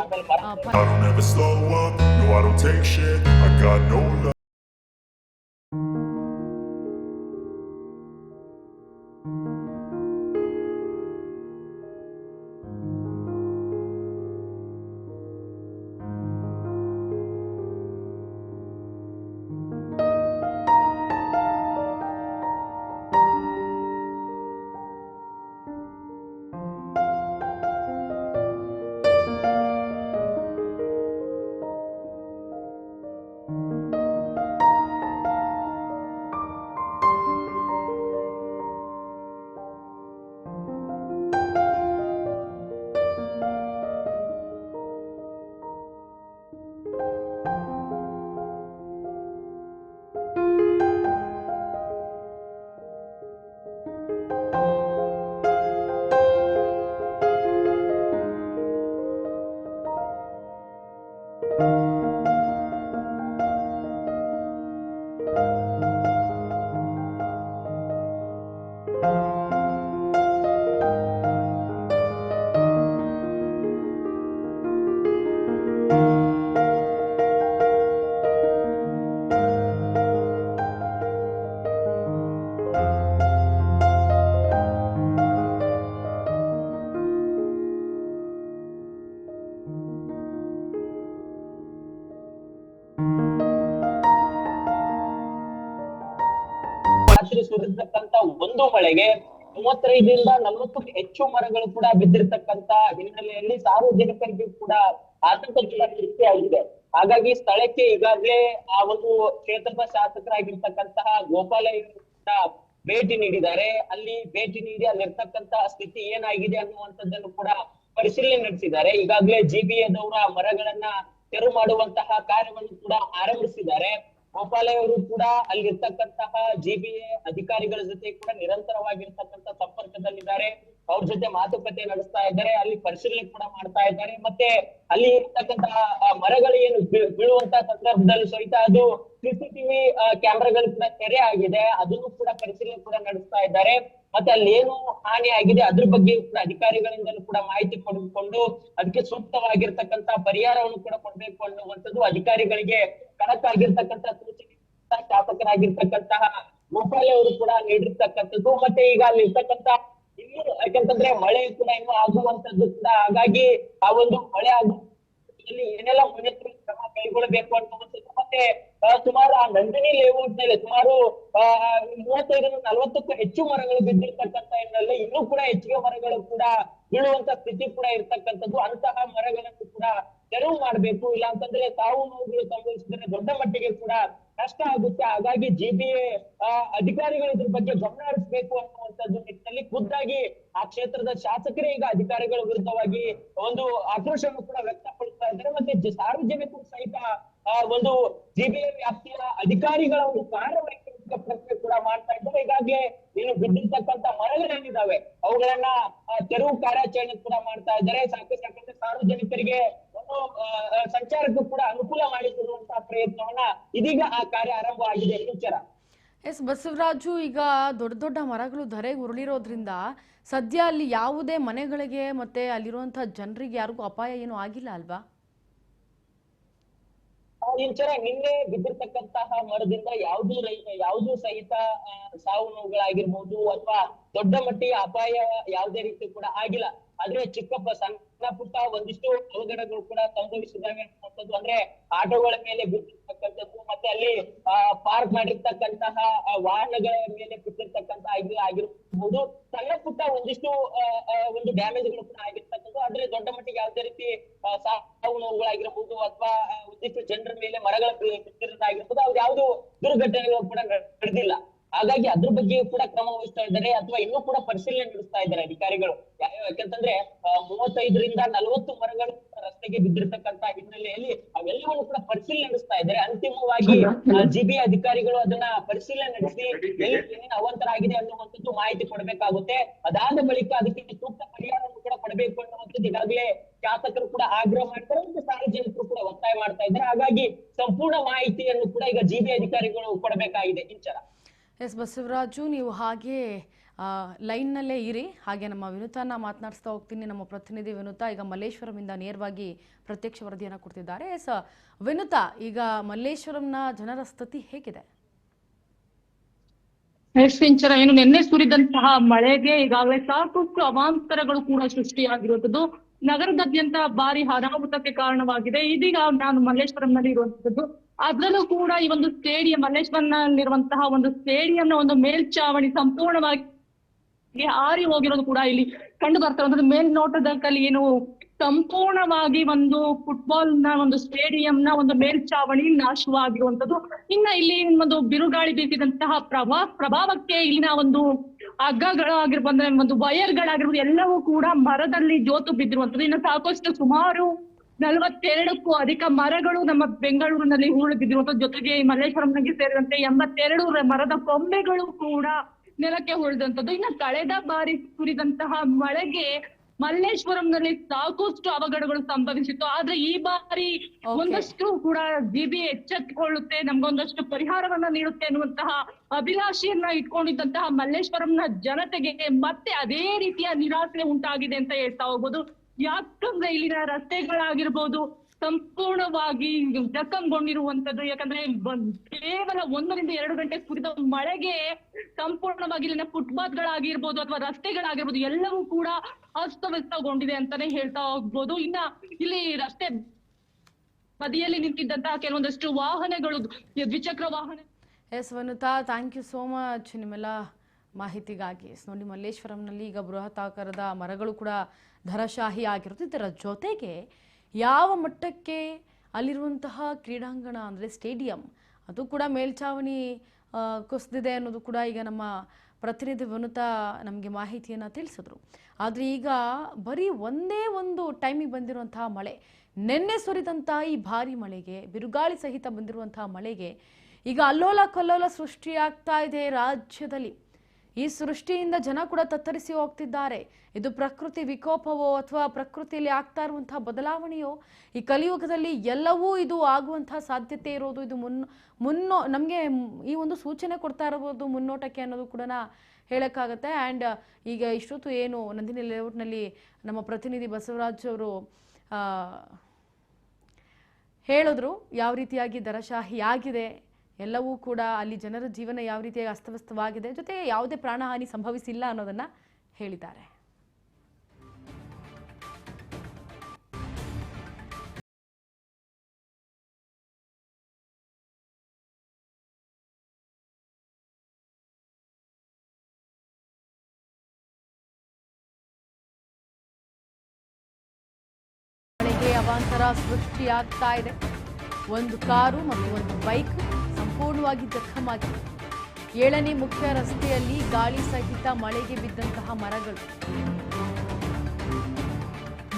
ಸುರಿರ್ತಕ್ಕಂತ ಒಂದು ಮಳೆಗೆ 35ರಿಂದ 40ಕ್ಕೂ ಹೆಚ್ಚು ಮರಗಳು ಕೂಡ ಬಿದ್ದಿರ್ತಕ್ಕಂತ ಹಿನ್ನೆಲೆಯಲ್ಲಿ ಸಾರ್ವಜನಿಕರಿಗೆ ಕೂಡ ಆತಂಕ ಕೂಡ ಸೃಷ್ಟಿಯಾಗಿದೆ. ಹಾಗಾಗಿ ಸ್ಥಳಕ್ಕೆ ಈಗಾಗಲೇ ಆ ಒಂದು ಕ್ಷೇತ್ರದ ಶಾಸಕರಾಗಿರ್ತಕ್ಕಂತಹ ಗೋಪಾಲಯ್ಯ ಕೂಡ ಭೇಟಿ ನೀಡಿದ್ದಾರೆ. ಅಲ್ಲಿ ಭೇಟಿ ನೀಡಿ ಅಲ್ಲಿರ್ತಕ್ಕಂತ ಸ್ಥಿತಿ ಏನಾಗಿದೆ ಅನ್ನುವಂಥದ್ದನ್ನು ಕೂಡ ಪರಿಶೀಲನೆ ನಡೆಸಿದ್ದಾರೆ. ಈಗಾಗಲೇ GBAದವರ ಮರಗಳನ್ನ ತೆರವು ಮಾಡುವಂತಹ ಕಾರ್ಯವನ್ನು ಕೂಡ ಆರಂಭಿಸಿದ್ದಾರೆ. ಗೋಪಾಲಯ್ಯ ಅವರು ಕೂಡ ಅಲ್ಲಿರ್ತಕ್ಕಂತಹ GBA ಅಧಿಕಾರಿಗಳ ಜೊತೆ ಕೂಡ ನಿರಂತರವಾಗಿರ್ತಕ್ಕಂಥ ಸಂಪರ್ಕದಲ್ಲಿದ್ದಾರೆ. ಅವ್ರ ಜೊತೆ ಮಾತುಕತೆ ನಡೆಸ್ತಾ ಇದ್ದಾರೆ, ಅಲ್ಲಿ ಪರಿಶೀಲನೆ ಕೂಡ ಮಾಡ್ತಾ ಇದ್ದಾರೆ. ಮತ್ತೆ ಅಲ್ಲಿ ಇರ್ತಕ್ಕಂತಹ ಮರಗಳು ಏನು ಬೀಳುವಂತ ಸಂದರ್ಭದಲ್ಲಿ ಸಹಿತ ಅದು CCTV ಕ್ಯಾಮೆರಾಗಳು ಕೂಡ ತೆರೆ ಆಗಿದೆ, ಅದನ್ನು ಕೂಡ ಪರಿಶೀಲನೆ ಕೂಡ ನಡೆಸ್ತಾ ಇದ್ದಾರೆ. ಮತ್ತೆ ಅಲ್ಲಿ ಏನು ಹಾನಿ ಆಗಿದೆ ಅದ್ರ ಬಗ್ಗೆ ಕೂಡ ಅಧಿಕಾರಿಗಳಿಂದಲೂ ಕೂಡ ಮಾಹಿತಿ ಪಡೆದುಕೊಂಡು ಅದಕ್ಕೆ ಸೂಕ್ತವಾಗಿರ್ತಕ್ಕಂತ ಪರಿಹಾರವನ್ನು ಕೂಡ ಕೊಡ್ಬೇಕು ಅನ್ನುವಂಥದ್ದು ಅಧಿಕಾರಿಗಳಿಗೆ ಖಡಕ್ ಆಗಿರ್ತಕ್ಕಂಥ ಸೂಚನೆ ಶಾಸಕರಾಗಿರ್ತಕ್ಕಂತಹ ಗೋಪಾಲಯ್ಯ ಅವರು ಕೂಡ ನೀಡಿರ್ತಕ್ಕಂಥದ್ದು. ಮತ್ತೆ ಈಗ ಅಲ್ಲಿ ಇರ್ತಕ್ಕಂತ ಇನ್ನು ಯಾಕಂತಂದ್ರೆ ಮಳೆ ಕೂಡ ಇನ್ನು ಆಗುವಂತದ್ದು ಕೂಡ, ಹಾಗಾಗಿ ಆ ಒಂದು ಮಳೆ ಏನೆಲ್ಲ ಮುನ್ನೆಚ್ಚರಿಕೆ ಕ್ರಮ ಕೈಗೊಳ್ಳಬೇಕು ಅನ್ನುವಂಥದ್ದು. ಮತ್ತೆ ಸುಮಾರು ಆ ನಂದಿನಿ ಲೇಔಟ್ ನಲ್ಲಿ ಸುಮಾರು 35ರಿಂದ 40ಕ್ಕೂ ಹೆಚ್ಚು ಮರಗಳು ಬಿದ್ದಿರ್ತಕ್ಕಂಥ ಹಿನ್ನೆಲೆ ಇನ್ನೂ ಕೂಡ ಹೆಚ್ಚಿಗೆ ಮರಗಳು ಕೂಡ ಬೀಳುವಂತ ಸ್ಥಿತಿ ಕೂಡ ಇರ್ತಕ್ಕಂಥದ್ದು. ಅಂತಹ ಮರಗಳನ್ನು ಕೂಡ ತೆರವು ಮಾಡ್ಬೇಕು, ಇಲ್ಲ ಅಂತಂದ್ರೆ ಸಾವು ನೋವುಗಳು ಸಂಭವಿಸಿದ್ರೆ ದೊಡ್ಡ ಮಟ್ಟಿಗೆ ಕೂಡ ಕಷ್ಟ ಆಗುತ್ತೆ. ಹಾಗಾಗಿ GBA ಅಧಿಕಾರಿಗಳು ಇದ್ರ ಬಗ್ಗೆ ಗಮನ ಹರಿಸಬೇಕು ಅನ್ನುವಂಥದ್ದು ನಿಟ್ಟಿನಲ್ಲಿ ಖುದ್ದಾಗಿ ಆ ಕ್ಷೇತ್ರದ ಶಾಸಕರೇ ಈಗ ಅಧಿಕಾರಿಗಳ ವಿರುದ್ಧವಾಗಿ ಒಂದು ಆಕ್ರೋಶವನ್ನು ಕೂಡ ವ್ಯಕ್ತಪಡಿಸ್ತಾ ಇದ್ದಾರೆ. ಮತ್ತೆ ಸಾರ್ವಜನಿಕರು ಸಹಿತ ಒಂದು GBA ವ್ಯಾಪ್ತಿಯ ಅಧಿಕಾರಿಗಳ ಒಂದು ಕಾರ್ಯವೈಖರಿ ಪ್ರಶ್ನೆ ಕೂಡ ಮಾಡ್ತಾ ಇದ್ದಾರೆ. ಈಗಾಗಲೇ ಏನು ಬಿದ್ದಿರ್ತಕ್ಕಂತ ಮರಗಳೇನಿದಾವೆ ಅವುಗಳನ್ನ ತೆರವು ಕಾರ್ಯಾಚರಣೆ ಕೂಡ ಮಾಡ್ತಾ ಇದ್ದಾರೆ. ಸಾಕಷ್ಟು ಸಾರ್ವಜನಿಕರಿಗೆ ಸಂಚಾರಕ್ಕೂ ಕೂಡ ಅನುಕೂಲ ಮಾಡಿಕೊಡುವಂತಹ ಪ್ರಯತ್ನವನ್ನ ಇದೀಗ ಆ ಕಾರ್ಯ ಆರಂಭ ಆಗಿದೆ. ವಿಚಾರ ಎಸ್ ಬಸವರಾಜು, ಈಗ ದೊಡ್ಡ ದೊಡ್ಡ ಮರಗಳು ಧರೆಗೆ ಉರುಳಿರೋದ್ರಿಂದ ಸದ್ಯ ಅಲ್ಲಿ ಯಾವುದೇ ಮನೆಗಳಿಗೆ ಮತ್ತೆ ಅಲ್ಲಿರುವಂತಹ ಜನರಿಗೆ ಯಾರಿಗೂ ಅಪಾಯ ಏನು ಆಗಿಲ್ಲ ಅಲ್ವಾ? ಇಂಚರ ನಿನ್ನೆ ಬಿದ್ದಿರ್ತಕ್ಕಂತಹ ಮರದಿಂದ ಯಾವ್ದು ಸಹಿತ ಸಾವು ನೋವುಗಳಾಗಿರ್ಬೋದು ಅಥವಾ ದೊಡ್ಡ ಮಟ್ಟಿಗೆ ಅಪಾಯ ಯಾವುದೇ ರೀತಿ ಕೂಡ ಆಗಿಲ್ಲ. ಆದ್ರೆ ಸಣ್ಣ ಪುಟ್ಟ ಒಂದಿಷ್ಟು ಅವಘಡಗಳು ಕೂಡ ಸಂಭವಿಸಿದಾವೆ ಅನ್ನುವಂಥದ್ದು. ಅಂದ್ರೆ ಆಟೋಗಳ ಮೇಲೆ ಬಿದ್ದಿರ್ತಕ್ಕಂಥದ್ದು, ಮತ್ತೆ ಅಲ್ಲಿ ಪಾರ್ಕ್ ಮಾಡಿರ್ತಕ್ಕಂತಹ ವಾಹನಗಳ ಮೇಲೆ ಬಿದ್ದಿರ್ತಕ್ಕಂತಹ ಇದು ಆಗಿರ್ಬಹುದು. ಸಣ್ಣ ಪುಟ್ಟ ಒಂದಿಷ್ಟು ಒಂದು ಡ್ಯಾಮೇಜ್ಗಳು ಕೂಡ ಆಗಿರ್ತಕ್ಕಂಥದ್ದು. ಆದ್ರೆ ದೊಡ್ಡ ಮಟ್ಟಿಗೆ ಯಾವುದೇ ರೀತಿ ಸಾವು ನೋವುಗಳಾಗಿರ್ಬಹುದು ಅಥವಾ ಒಂದಿಷ್ಟು ಜನರ ಮೇಲೆ ಮರಗಳ ಬಿದ್ದಿರೋದಾಗಿರ್ಬೋದು, ಅವ್ರು ಯಾವ್ದು ದುರ್ಘಟನೆಗಳು ಕೂಡ ನಡೆದಿಲ್ಲ. ಹಾಗಾಗಿ ಅದ್ರ ಬಗ್ಗೆ ಕೂಡ ಕ್ರಮ ವಹಿಸ್ತಾ ಇದ್ದಾರೆ ಅಥವಾ ಇನ್ನೂ ಕೂಡ ಪರಿಶೀಲನೆ ನಡೆಸ್ತಾ ಇದ್ದಾರೆ ಅಧಿಕಾರಿಗಳು. ಯಾಕಂತಂದ್ರೆ 35ರಿಂದ 40 ಮರಗಳು ರಸ್ತೆಗೆ ಬಿದ್ದಿರ್ತಕ್ಕಂತ ಹಿನ್ನೆಲೆಯಲ್ಲಿ ಅವೆಲ್ಲವನ್ನು ಕೂಡ ಪರಿಶೀಲನೆ ನಡೆಸ್ತಾ ಇದ್ದಾರೆ. ಅಂತಿಮವಾಗಿ ಜಿಬಿ ಅಧಿಕಾರಿಗಳು ಅದನ್ನ ಪರಿಶೀಲನೆ ನಡೆಸಿ ಏನೇನು ಅವಾಂತರ ಆಗಿದೆ ಅನ್ನುವಂಥದ್ದು ಮಾಹಿತಿ ಕೊಡಬೇಕಾಗುತ್ತೆ. ಅದಾದ ಬಳಿಕ ಅದಕ್ಕೆ ಸೂಕ್ತ ಪರಿಹಾರವನ್ನು ಕೂಡ ಕೊಡಬೇಕು ಅನ್ನುವಂಥದ್ದು ಈಗಾಗಲೇ ಶಾಸಕರು ಕೂಡ ಆಗ್ರಹ ಮಾಡ್ತಾರೆ ಮತ್ತು ಸಾರ್ವಜನಿಕರು ಕೂಡ ಒತ್ತಾಯ ಮಾಡ್ತಾ ಇದ್ದಾರೆ. ಹಾಗಾಗಿ ಸಂಪೂರ್ಣ ಮಾಹಿತಿಯನ್ನು ಕೂಡ ಈಗ ಜಿಬಿ ಅಧಿಕಾರಿಗಳು ಕೊಡಬೇಕಾಗಿದೆ. ಇಂಚರ ಎಸ್ ಬಸವರಾಜು, ನೀವು ಹಾಗೆ ಲೈನ್ನಲ್ಲೇ ಇರಿ. ಹಾಗೆ ನಮ್ಮ ವಿನುತಾನ ಮಾತನಾಡಿಸ್ತಾ ಹೋಗ್ತೀನಿ. ನಮ್ಮ ಪ್ರತಿನಿಧಿ ವಿನುತಾ ಈಗ ಮಲ್ಲೇಶ್ವರಂಯಿಂದ ನೇರವಾಗಿ ಪ್ರತ್ಯಕ್ಷ ವರದಿಯನ್ನು ಕೊಡ್ತಿದ್ದಾರೆ. ಎಸ್ ವಿನುತಾ, ಈಗ ಮಲ್ಲೇಶ್ವರಂನ ಜನರ ಸ್ಥಿತಿ ಹೇಗಿದೆ? ಶ್ರೀಂಚರ, ಏನು ನಿನ್ನೆ ಸುರಿದಂತಹ ಮಳೆಗೆ ಈಗಾಗಲೇ ಸಾಕಷ್ಟು ಅವಾಂತರಗಳು ಕೂಡ ಸೃಷ್ಟಿಯಾಗಿರುವಂತದ್ದು. ನಗರದಾದ್ಯಂತ ಭಾರಿ ಅನಾಹುತಕ್ಕೆ ಕಾರಣವಾಗಿದೆ. ಇದೀಗ ನಾನು ಮಲ್ಲೇಶ್ವರಂನಲ್ಲಿ ಇರುವಂತದ್ದು. ಅದರಲ್ಲೂ ಕೂಡ ಈ ಒಂದು ಸ್ಟೇಡಿಯಂ, ಮಲ್ಲೇಶ್ವರಂನಲ್ಲಿರುವಂತಹ ಒಂದು ಸ್ಟೇಡಿಯಂನ ಒಂದು ಮೇಲ್ಚಾವಣಿ ಸಂಪೂರ್ಣವಾಗಿ ಹಾರಿ ಹೋಗಿರೋದು ಕೂಡ ಇಲ್ಲಿ ಕಂಡು ಬರ್ತಾ ಇರುವಂತದ್ದು. ಮೇಲ್ನೋಟದಲ್ಲಿ ಏನು ಸಂಪೂರ್ಣವಾಗಿ ಒಂದು ಫುಟ್ಬಾಲ್ ನ ಒಂದು ಸ್ಟೇಡಿಯಂನ ಒಂದು ಮೇಲ್ಚಾವಣಿ ನಾಶವಾಗಿರುವಂತದ್ದು. ಇನ್ನ ಇಲ್ಲಿ ಒಂದು ಬಿರುಗಾಳಿ ಬೀಸಿದಂತಹ ಪ್ರಭಾವಕ್ಕೆ ಇಲ್ಲಿನ ಒಂದು ಹಗ್ಗಗಳಾಗಿರ್ಬೋದು, ಒಂದು ವೈರ್ಗಳಾಗಿರ್ಬೋದು, ಎಲ್ಲವೂ ಕೂಡ ಮರದಲ್ಲಿ ಜೋತು ಬಿದ್ದಿರುವಂತದ್ದು. ಇನ್ನು ಸಾಕಷ್ಟು ಸುಮಾರು 42ಕ್ಕೂ ಅಧಿಕ ಮರಗಳು ನಮ್ಮ ಬೆಂಗಳೂರಿನಲ್ಲಿ ಹೂಳು ಬಿದ್ದಿರುವಂತದ್ದು. ಜೊತೆಗೆ ಮಲ್ಲೇಶ್ವರಂಗೆ ಸೇರಿದಂತೆ 82 ಮರದ ಕೊಂಬೆಗಳು ಕೂಡ ನೆಲಕ್ಕೆ ಉಳಿದಂತದ್ದು. ಇನ್ನು ಕಳೆದ ಬಾರಿ ಸುರಿದಂತಹ ಮಳೆಗೆ ಮಲ್ಲೇಶ್ವರಂನಲ್ಲಿ ಸಾಕಷ್ಟು ಅವಘಡಗಳು ಸಂಭವಿಸಿತ್ತು. ಆದ್ರೆ ಈ ಬಾರಿ ಒಂದಷ್ಟು ಕೂಡ ಜಿಬಿ ಎಚ್ಚೆತ್ತುಕೊಳ್ಳುತ್ತೆ, ನಮ್ಗೊಂದಷ್ಟು ಪರಿಹಾರವನ್ನ ನೀಡುತ್ತೆ ಅನ್ನುವಂತಹ ಅಭಿಲಾಷೆಯನ್ನ ಇಟ್ಕೊಂಡಿದ್ದಂತಹ ಮಲ್ಲೇಶ್ವರಂನ ಜನತೆಗೆ ಮತ್ತೆ ಅದೇ ರೀತಿಯ ನಿರಾಸೆ ಉಂಟಾಗಿದೆ ಅಂತ ಹೇಳ್ತಾ ಹೋಗ್ಬೋದು. ಯಾಕಂದ್ರೆ ಇಲ್ಲಿನ ರಸ್ತೆಗಳಾಗಿರ್ಬೋದು ಸಂಪೂರ್ಣವಾಗಿ ಜಖಂಗೊಂಡಿರುವಂತದ್ದು. ಯಾಕಂದ್ರೆ ಕೇವಲ 1 ರಿಂದ 2 ಗಂಟೆ ಸುರಿದ ಮಳೆಗೆ ಸಂಪೂರ್ಣವಾಗಿ ಇಲ್ಲಿನ ಫುಟ್ಪಾತ್ ಗಳಾಗಿರ್ಬೋದು ಅಥವಾ ರಸ್ತೆಗಳಾಗಿರ್ಬೋದು ಎಲ್ಲವೂ ಕೂಡ ಅಸ್ತವ್ಯಸ್ತಗೊಂಡಿದೆ ಅಂತಾನೆ ಹೇಳ್ತಾ ಹೋಗ್ಬೋದು. ಇನ್ನ ಇಲ್ಲಿ ರಸ್ತೆ ಬದಿಯಲ್ಲಿ ನಿಂತಿದ್ದಂತಹ ಕೆಲವೊಂದಷ್ಟು ವಾಹನಗಳು, ದ್ವಿಚಕ್ರ ವಾಹನ. ಎಸ್ ವನುತಾ, ಥ್ಯಾಂಕ್ ಯು ಸೋ ಮಚ್ ನಿಮ್ಮೆಲ್ಲ ಮಾಹಿತಿಗಾಗಿ. ನೋಡಿ, ಮಲ್ಲೇಶ್ವರಂನಲ್ಲಿ ಈಗ ಬೃಹತ್ ಆಕಾರದ ಮರಗಳು ಕೂಡ ಧರಶಾಹಿ ಆಗಿರುತ್ತೆ. ಇದರ ಜೊತೆಗೆ ಯಾವ ಮಟ್ಟಕ್ಕೆ ಅಲ್ಲಿರುವಂತಹ ಕ್ರೀಡಾಂಗಣ ಅಂದರೆ ಸ್ಟೇಡಿಯಂ ಅದು ಕೂಡ ಮೇಲ್ಛಾವಣಿ ಕುಸಿದಿದೆ ಅನ್ನೋದು ಕೂಡ ಈಗ ನಮ್ಮ ಪ್ರತಿನಿಧಿ ವನುತಾ ನಮಗೆ ಮಾಹಿತಿಯನ್ನು ತಿಳಿಸಿದ್ರು. ಆದರೆ ಈಗ ಬರೀ ಒಂದೇ ಒಂದು ಟೈಮಿಗೆ ಬಂದಿರುವಂತಹ ಮಳೆ, ನಿನ್ನೆ ಸುರಿದಂಥ ಈ ಭಾರಿ ಮಳೆಗೆ, ಬಿರುಗಾಳಿ ಸಹಿತ ಬಂದಿರುವಂತಹ ಮಳೆಗೆ ಈಗ ಅಲ್ಲೋಲ ಕಲ್ಲೋಲ ಸೃಷ್ಟಿಯಾಗ್ತಾ ಇದೆ ರಾಜ್ಯದಲ್ಲಿ. ಈ ಸೃಷ್ಟಿಯಿಂದ ಜನ ಕೂಡ ತತ್ತರಿಸಿ ಹೋಗ್ತಿದ್ದಾರೆ. ಇದು ಪ್ರಕೃತಿ ವಿಕೋಪವೋ ಅಥವಾ ಪ್ರಕೃತಿಯಲ್ಲಿ ಆಗ್ತಾ ಇರುವಂತಹ ಬದಲಾವಣೆಯೋ? ಈ ಕಲಿಯುಗದಲ್ಲಿ ಎಲ್ಲವೂ ಇದು ಆಗುವಂತಹ ಸಾಧ್ಯತೆ ಇರೋದು. ಇದು ನಮಗೆ ಈ ಒಂದು ಸೂಚನೆ ಕೊಡ್ತಾ ಇರಬಹುದು ಮುನ್ನೋಟಕ್ಕೆ ಅನ್ನೋದು ಕೂಡ ಹೇಳೋಕ್ಕಾಗತ್ತೆ. ಆ್ಯಂಡ್ ಈಗ ಇಷ್ಟೊತ್ತು ಏನು ನಂದಿನಿ ಲೇಔಟ್ನಲ್ಲಿ ನಮ್ಮ ಪ್ರತಿನಿಧಿ ಬಸವರಾಜ್ ಅವರು ಹೇಳಿದ್ರು ಯಾವ ರೀತಿಯಾಗಿ ದರಶಾಹಿ ಆಗಿದೆ, ಎಲ್ಲವೂ ಕೂಡ ಅಲ್ಲಿ ಜನರ ಜೀವನ ಯಾವ ರೀತಿಯಾಗಿ ಅಸ್ತವ್ಯಸ್ತವಾಗಿದೆ, ಜೊತೆಗೆ ಯಾವುದೇ ಪ್ರಾಣಹಾನಿ ಸಂಭವಿಸಿಲ್ಲ ಅನ್ನೋದನ್ನ ಹೇಳಿದ್ದಾರೆ. ಮಳೆಗೆ ಅವಾಂತರ ಸೃಷ್ಟಿಯಾಗ್ತಾ ಇದೆ. ಒಂದು ಕಾರು ಮತ್ತು ಒಂದು ಬೈಕ್ ಸಂಪೂರ್ಣವಾಗಿ ಜಖಮಾಗಿದೆ. 7ನೇ ಮುಖ್ಯ ರಸ್ತೆಯಲ್ಲಿ ಗಾಳಿ ಸಹಿತ ಮಳೆಗೆ ಬಿದ್ದಂತಹ ಮರಗಳು.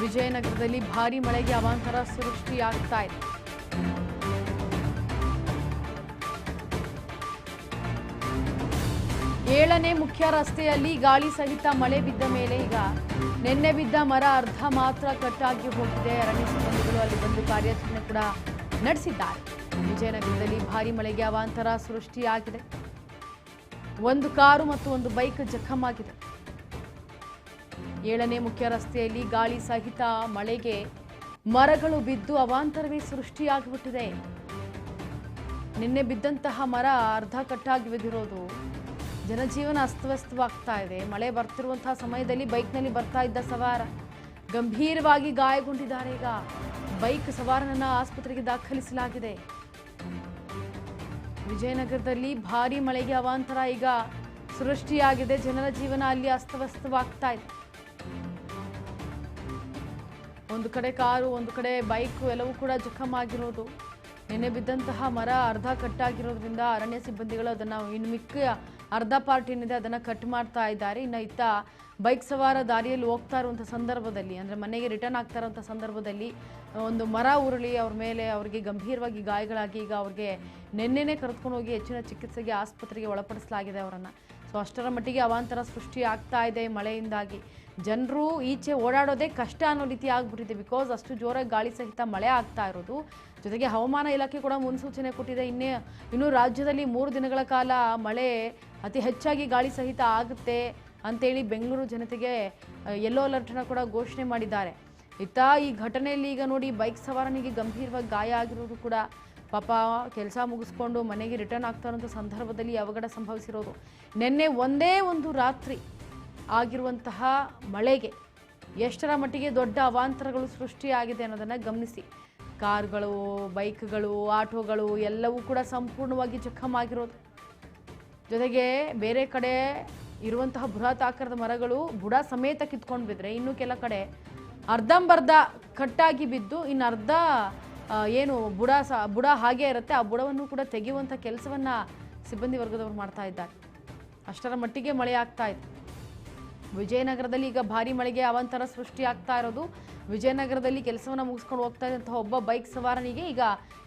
ವಿಜಯನಗರದಲ್ಲಿ ಭಾರಿ ಮಳೆಗೆ ಅವಾಂತರ ಸೃಷ್ಟಿಯಾಗ್ತಾ ಇದೆ. ಏಳನೇ ಮುಖ್ಯ ರಸ್ತೆಯಲ್ಲಿ ಗಾಳಿ ಸಹಿತ ಮಳೆ ಬಿದ್ದ ಮೇಲೆ ಈಗ ನಿನ್ನೆ ಬಿದ್ದ ಮರ ಅರ್ಧ ಮಾತ್ರ ಕಟ್ಟಾಗಿ ಹೋಗಿದೆ. ಅರಣ್ಯ ಸಿಬ್ಬಂದಿಗಳು ಅಲ್ಲಿ ಬಂದು ಕಾರ್ಯಾಚರಣೆ ಕೂಡ ನಡೆಸಿದ್ದಾರೆ. ವಿಜಯನಗರದಲ್ಲಿ ಭಾರಿ ಮಳೆಗೆ ಅವಾಂತರ ಸೃಷ್ಟಿಯಾಗಿದೆ. ಒಂದು ಕಾರು ಮತ್ತು ಒಂದು ಬೈಕ್ ಜಖಮಾಗಿದೆ. 7ನೇ ಮುಖ್ಯ ರಸ್ತೆಯಲ್ಲಿ ಗಾಳಿ ಸಹಿತ ಮಳೆಗೆ ಮರಗಳು ಬಿದ್ದು ಅವಾಂತರವೇ ಸೃಷ್ಟಿಯಾಗಿಬಿಟ್ಟಿದೆ. ನಿನ್ನೆ ಬಿದ್ದಂತಹ ಮರ ಅರ್ಧ ಕಟ್ಟಾಗಿ ಬಿದ್ದಿರೋದು. ಜನಜೀವನ ಅಸ್ತವ್ಯಸ್ತವಾಗ್ತಾ ಇದೆ. ಮಳೆ ಬರ್ತಿರುವಂತಹ ಸಮಯದಲ್ಲಿ ಬೈಕ್ನಲ್ಲಿ ಬರ್ತಾ ಇದ್ದ ಸವಾರ ಗಂಭೀರವಾಗಿ ಗಾಯಗೊಂಡಿದ್ದಾರೆ. ಈಗ ಬೈಕ್ ಸವಾರನನ್ನ ಆಸ್ಪತ್ರೆಗೆ ದಾಖಲಿಸಲಾಗಿದೆ. ವಿಜಯನಗರದಲ್ಲಿ ಭಾರೀ ಮಳೆಗೆ ಅವಾಂತರ ಈಗ ಸೃಷ್ಟಿಯಾಗಿದೆ. ಜನರ ಜೀವನ ಅಲ್ಲಿ ಅಸ್ತವ್ಯಸ್ತವಾಗ್ತಾ ಇದೆ. ಒಂದು ಕಡೆ ಕಾರು, ಒಂದು ಕಡೆ ಬೈಕು ಎಲ್ಲವೂ ಕೂಡ ಜಖಮ್ ಆಗಿರೋದು. ನಿನ್ನೆ ಬಿದ್ದಂತಹ ಮರ ಅರ್ಧ ಕಟ್ಟಾಗಿರೋದ್ರಿಂದ ಅರಣ್ಯ ಸಿಬ್ಬಂದಿಗಳು ಅದನ್ನು ಇನ್ನು ಮಿಕ್ಕ ಅರ್ಧ ಪಾರ್ಟ್ ಏನಿದೆ ಅದನ್ನು ಕಟ್ ಮಾಡ್ತಾ ಇದ್ದಾರೆ. ಇನ್ನು ಇತ್ತ ಬೈಕ್ ಸವಾರ ದಾರಿಯಲ್ಲಿ ಹೋಗ್ತಾ ಇರುವಂಥ ಸಂದರ್ಭದಲ್ಲಿ, ಅಂದರೆ ಮನೆಗೆ ರಿಟರ್ನ್ ಆಗ್ತಾ ಇರುವಂಥ ಸಂದರ್ಭದಲ್ಲಿ ಒಂದು ಮರ ಉರುಳಿ ಅವ್ರ ಮೇಲೆ ಅವರಿಗೆ ಗಂಭೀರವಾಗಿ ಗಾಯಗಳಾಗಿ ಈಗ ಅವ್ರಿಗೆ ನಿನ್ನೆನೇ ಕರೆದುಕೊಂಡು ಹೋಗಿ ಹೆಚ್ಚಿನ ಚಿಕಿತ್ಸೆಗೆ ಆಸ್ಪತ್ರೆಗೆ ಒಳಪಡಿಸಲಾಗಿದೆ ಅವರನ್ನು. ಸೊ ಅಷ್ಟರ ಮಟ್ಟಿಗೆ ಅವಾಂತರ ಸೃಷ್ಟಿ ಆಗ್ತಾ ಇದೆ ಮಳೆಯಿಂದಾಗಿ. ಜನರು ಈಚೆ ಓಡಾಡೋದೇ ಕಷ್ಟ ಅನ್ನೋ ರೀತಿ ಆಗ್ಬಿಟ್ಟಿದೆ. ಬಿಕಾಸ್ ಅಷ್ಟು ಜೋರಾಗಿ ಗಾಳಿ ಸಹಿತ ಮಳೆ ಆಗ್ತಾ ಇರೋದು. ಜೊತೆಗೆ ಹವಾಮಾನ ಇಲಾಖೆ ಕೂಡ ಮುನ್ಸೂಚನೆ ಕೊಟ್ಟಿದೆ. ಇನ್ನು ರಾಜ್ಯದಲ್ಲಿ 3 ದಿನಗಳ ಕಾಲ ಮಳೆ ಅತಿ ಹೆಚ್ಚಾಗಿ ಗಾಳಿ ಸಹಿತ ಆಗುತ್ತೆ ಅಂತೇಳಿ ಬೆಂಗಳೂರು ಜನತೆಗೆ ಯೆಲ್ಲೋ ಅಲರ್ಟ್ನ ಕೂಡ ಘೋಷಣೆ ಮಾಡಿದ್ದಾರೆ. ಇತ್ತ ಈ ಘಟನೆಯಲ್ಲಿ ಈಗ ನೋಡಿ ಬೈಕ್ ಸವಾರನಿಗೆ ಗಂಭೀರವಾಗಿ ಗಾಯ ಆಗಿರೋದು ಕೂಡ ಪಾಪ ಕೆಲಸ ಮುಗಿಸ್ಕೊಂಡು ಮನೆಗೆ ರಿಟರ್ನ್ ಆಗ್ತಾ ಇರೋಂಥ ಸಂದರ್ಭದಲ್ಲಿ ಅವಘಡ ಸಂಭವಿಸಿರೋದು. ನಿನ್ನೆ ಒಂದೇ ಒಂದು ರಾತ್ರಿ ಆಗಿರುವಂತಹ ಮಳೆಗೆ ಎಷ್ಟರ ಮಟ್ಟಿಗೆ ದೊಡ್ಡ ಅವಾಂತರಗಳು ಸೃಷ್ಟಿಯಾಗಿದೆ ಅನ್ನೋದನ್ನು ಗಮನಿಸಿ. ಕಾರ್ಗಳು, ಬೈಕ್ಗಳು, ಆಟೋಗಳು ಎಲ್ಲವೂ ಕೂಡ ಸಂಪೂರ್ಣವಾಗಿ ಜಖಮ್ ಆಗಿರೋದು. ಜೊತೆಗೆ ಬೇರೆ ಕಡೆ ಇರುವಂತಹ ಬೃಹತ್ ಆಕಾರದ ಮರಗಳು ಬುಡ ಸಮೇತ ಕಿತ್ಕೊಂಡು ಬಿದ್ದರೆ, ಇನ್ನು ಕೆಲ ಕಡೆ ಅರ್ಧಂಬರ್ಧ ಕಟ್ಟಾಗಿ ಬಿದ್ದು ಇನ್ನು ಅರ್ಧ ಏನು ಬುಡ ಹಾಗೇ ಇರುತ್ತೆ, ಆ ಬುಡವನ್ನು ಕೂಡ ತೆಗೆಯುವಂಥ ಕೆಲಸವನ್ನು ಸಿಬ್ಬಂದಿ ವರ್ಗದವರು ಮಾಡ್ತಾ ಇದ್ದಾರೆ. ಅಷ್ಟರ ಮಟ್ಟಿಗೆ ಮಳೆ ಆಗ್ತಾ ಇದೆ. ವಿಜಯನಗರದಲ್ಲಿ ಈಗ ಭಾರಿ ಮಳೆಗೆ ಅವಾಂತರ ಸೃಷ್ಟಿ ಆಗ್ತಾ ಇರೋದು. ವಿಜಯನಗರದಲ್ಲಿ ಕೆಲಸವನ್ನು ಮುಗಿಸ್ಕೊಂಡು ಹೋಗ್ತಾ ಇದ್ದಂತಹ ಒಬ್ಬ ಬೈಕ್ ಸವಾರನಿಗೆ ಈಗ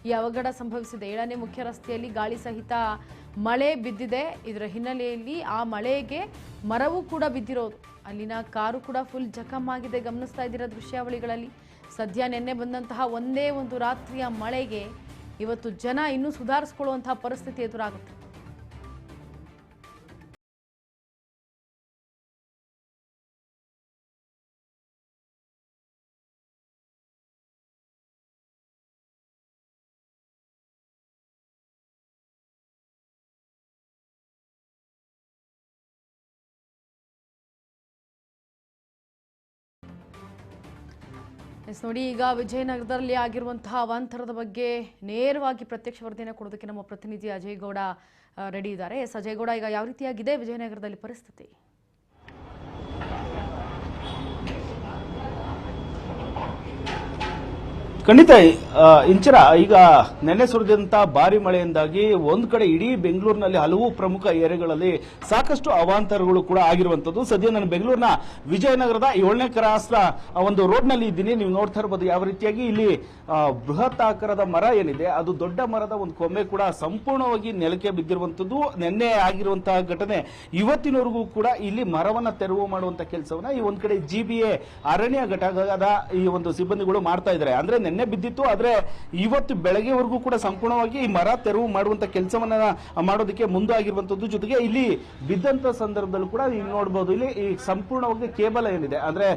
ಈ ಅವಘಡ ಸಂಭವಿಸಿದೆ. 7ನೇ ಮುಖ್ಯ ರಸ್ತೆಯಲ್ಲಿ ಗಾಳಿ ಸಹಿತ ಮಳೆ ಬಿದ್ದಿದೆ. ಇದರ ಹಿನ್ನೆಲೆಯಲ್ಲಿ ಆ ಮಳೆಗೆ ಮರವೂ ಕೂಡ ಬಿದ್ದಿರೋದು. ಅಲ್ಲಿನ ಕಾರು ಕೂಡ ಫುಲ್ ಜಖಮ್ ಆಗಿದೆ. ಗಮನಿಸ್ತಾ ಇದ್ದೀರಾ ದೃಶ್ಯಾವಳಿಗಳಲ್ಲಿ. ಸದ್ಯ ನಿನ್ನೆ ಬಂದಂತಹ ಒಂದೇ ಒಂದು ರಾತ್ರಿಯ ಮಳೆಗೆ ಇವತ್ತು ಜನ ಇನ್ನೂ ಸುಧಾರಿಸ್ಕೊಳ್ಳುವಂತಹ ಪರಿಸ್ಥಿತಿ ಎದುರಾಗುತ್ತೆ. ನೋಡಿ, ಈಗ ವಿಜಯನಗರದಲ್ಲಿ ಆಗಿರುವಂತಹ ಅವಾಂತರದ ಬಗ್ಗೆ ನೇರವಾಗಿ ಪ್ರತ್ಯಕ್ಷ ವರದಿಯನ್ನು ಕೊಡೋದಕ್ಕೆ ನಮ್ಮ ಪ್ರತಿನಿಧಿ ಅಜಯ್ ಗೌಡ ರೆಡಿ ಇದ್ದಾರೆ. ಅಜಯ್ ಗೌಡ, ಈಗ ಯಾವ ರೀತಿಯಾಗಿದೆ ವಿಜಯನಗರದಲ್ಲಿ ಪರಿಸ್ಥಿತಿ? ಖಂಡಿತ ಇಂಚರ, ಈಗ ನೆನ್ನೆ ಸುರಿದಂತ ಭಾರಿ ಮಳೆಯಿಂದಾಗಿ ಒಂದ್ ಕಡೆ ಇಡೀ ಬೆಂಗಳೂರಿನಲ್ಲಿ ಹಲವು ಪ್ರಮುಖ ಏರಿಯಾಗಳಲ್ಲಿ ಸಾಕಷ್ಟು ಅವಾಂತರಗಳು ಕೂಡ ಆಗಿರುವಂತದ್ದು. ಸದ್ಯ ನಾನು ಬೆಂಗಳೂರಿನ ವಿಜಯನಗರದ 7ನೇ ಕ್ರಾಸ್ನ ಒಂದು ರೋಡ್ ನಲ್ಲಿ ಇದ್ದೀನಿ. ನೀವು ನೋಡ್ತಾ ಇರಬಹುದು ಯಾವ ರೀತಿಯಾಗಿ ಇಲ್ಲಿ ಬೃಹತ್ ಆಕಾರದ ಮರ ಏನಿದೆ, ಅದು ದೊಡ್ಡ ಮರದ ಒಂದು ಕೊಂಬೆ ಕೂಡ ಸಂಪೂರ್ಣವಾಗಿ ನೆಲಕ್ಕೆ ಬಿದ್ದಿರುವಂತದ್ದು. ನಿನ್ನೆ ಆಗಿರುವಂತಹ ಘಟನೆ ಇವತ್ತಿನವರೆಗೂ ಕೂಡ ಇಲ್ಲಿ ಮರವನ್ನ ತೆರವು ಮಾಡುವಂತ ಕೆಲಸವನ್ನ ಈ ಒಂದ್ ಕಡೆ GBA ಅರಣ್ಯ ಘಟಕದ ಈ ಒಂದು ಸಿಬ್ಬಂದಿಗಳು ಮಾಡ್ತಾ ಇದ್ದಾರೆ. ಅಂದ್ರೆ ನೆನ್ನೆ ಬಿದ್ದಿತ್ತು, ಆದ್ರೆ ಇವತ್ತು ಬೆಳಗ್ಗೆವರೆಗೂ ಕೂಡ ಸಂಪೂರ್ಣವಾಗಿ ಈ ಮರ ತೆರವು ಮಾಡುವಂತ ಕೆಲಸವನ್ನ ಮಾಡೋದಕ್ಕೆ ಮುಂದಾಗಿರುವಂತದ್ದು. ಜೊತೆಗೆ ಇಲ್ಲಿ ಬಿದ್ದಂತ ಸಂದರ್ಭದಲ್ಲೂ ಕೂಡ ನೀವು ನೋಡಬಹುದು, ಇಲ್ಲಿ ಈ ಸಂಪೂರ್ಣವಾಗಿ ಕೇಬಲ್ ಏನಿದೆ, ಅಂದ್ರೆ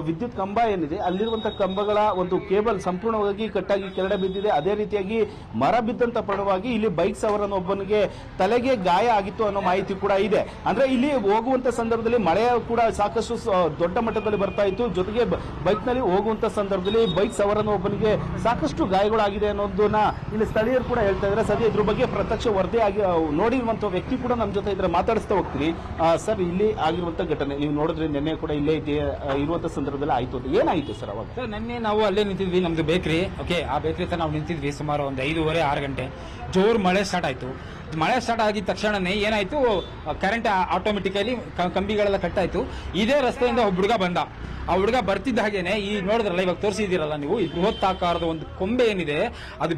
ವಿದ್ಯುತ್ ಕಂಬ ಏನಿದೆ, ಅಲ್ಲಿರುವಂತಹ ಕಂಬಗಳ ಒಂದು ಕೇಬಲ್ ಸಂಪೂರ್ಣವಾಗಿ ಕಟ್ಟಾಗಿ ಕೆಳಗಡೆ ಬಿದ್ದಿದೆ. ಅದೇ ರೀತಿಯಾಗಿ ಮರ ಬಿದ್ದಂತ ಪರಿಣಾಮವಾಗಿ ಇಲ್ಲಿ ಬೈಕ್ ಸವಾರನೊಬ್ಬನಿಗೆ ತಲೆಗೆ ಗಾಯ ಆಗಿತ್ತು ಅನ್ನೋ ಮಾಹಿತಿ ಕೂಡ ಇದೆ. ಅಂದ್ರೆ ಇಲ್ಲಿ ಹೋಗುವಂತ ಸಂದರ್ಭದಲ್ಲಿ ಮಳೆ ಕೂಡ ಸಾಕಷ್ಟು ದೊಡ್ಡ ಮಟ್ಟದಲ್ಲಿ ಬರ್ತಾ ಇತ್ತು. ಜೊತೆಗೆ ಬೈಕ್ ನಲ್ಲಿ ಹೋಗುವಂತ ಸಂದರ್ಭದಲ್ಲಿ ಬೈಕ್ ಸವಾರನೊಬ್ಬನಿಗೆ ಸಾಕಷ್ಟು ಗಾಯಗಳಾಗಿದೆ ಅನ್ನೋದನ್ನ ಇಲ್ಲಿ ಸ್ಥಳೀಯರು ಕೂಡ ಹೇಳ್ತಾ ಇದ್ದಾರೆ. ಸದ್ಯ ಇದ್ರ ಬಗ್ಗೆ ಪ್ರತ್ಯಕ್ಷ ವರದಿ ಆಗಿ ನೋಡಿರುವಂತಹ ವ್ಯಕ್ತಿ ಕೂಡ ನಮ್ಮ ಜೊತೆ ಇದ್ರೆ ಮಾತಾಡಿಸ್ತಾ ಹೋಗ್ತೀವಿ. ಸರ್, ಇಲ್ಲಿ ಆಗಿರುವಂತ ಘಟನೆ ನೀವು ನೋಡಿದ್ರೆ ನಿನ್ನೆ ಕೂಡ ಇಲ್ಲೇ ಇರುವಂತ ಸಂದರ್ಭದಲ್ಲಿ ಆಯ್ತು, ಏನಾಯ್ತು ಸರ್ ಅವಾಗ? ಸರ್, ನಿನ್ನೆ ನಾವು ಅಲ್ಲೇ ನಿಂತಿದ್ವಿ, ನಮ್ದು ಬೇಕ್ರಿ. ಓಕೆ, ಆ ಬೇಕ್ರಿ ಹತ್ರ ನಾವು ನಿಂತಿದ್ವಿ ಸುಮಾರು ಒಂದು 5:30-6 ಗಂಟೆ. ಜೋರ್ ಮಳೆ ಸ್ಟಾರ್ಟ್ ಆಯ್ತು. ಮಳೆ ಸ್ಟಾರ್ಟ್ ಆಗಿದ ತಕ್ಷಣನೇ ಏನಾಯ್ತು, ಕರೆಂಟ್ ಆಟೋಮೆಟಿಕಲಿ ಕಂಬಿಗಳೆಲ್ಲ ಕಟ್ಟಾಯ್ತು. ಇದೇ ರಸ್ತೆಯಿಂದ ಒಬ್ಬ ಹುಡುಗ ಬಂದ. ಆ ಹುಡುಗ ಬರ್ತಿದ್ದ ಹಾಗೇನೆ ಈ ನೋಡಿದ್ರಲ್ಲ, ಇವಾಗ ತೋರಿಸಿದಿರಲ್ಲ ನೀವು, ಈ ಬೃಹತ್ ಆಕಾರದ ಒಂದು ಕೊಂಬೆ ಏನಿದೆ ಅದು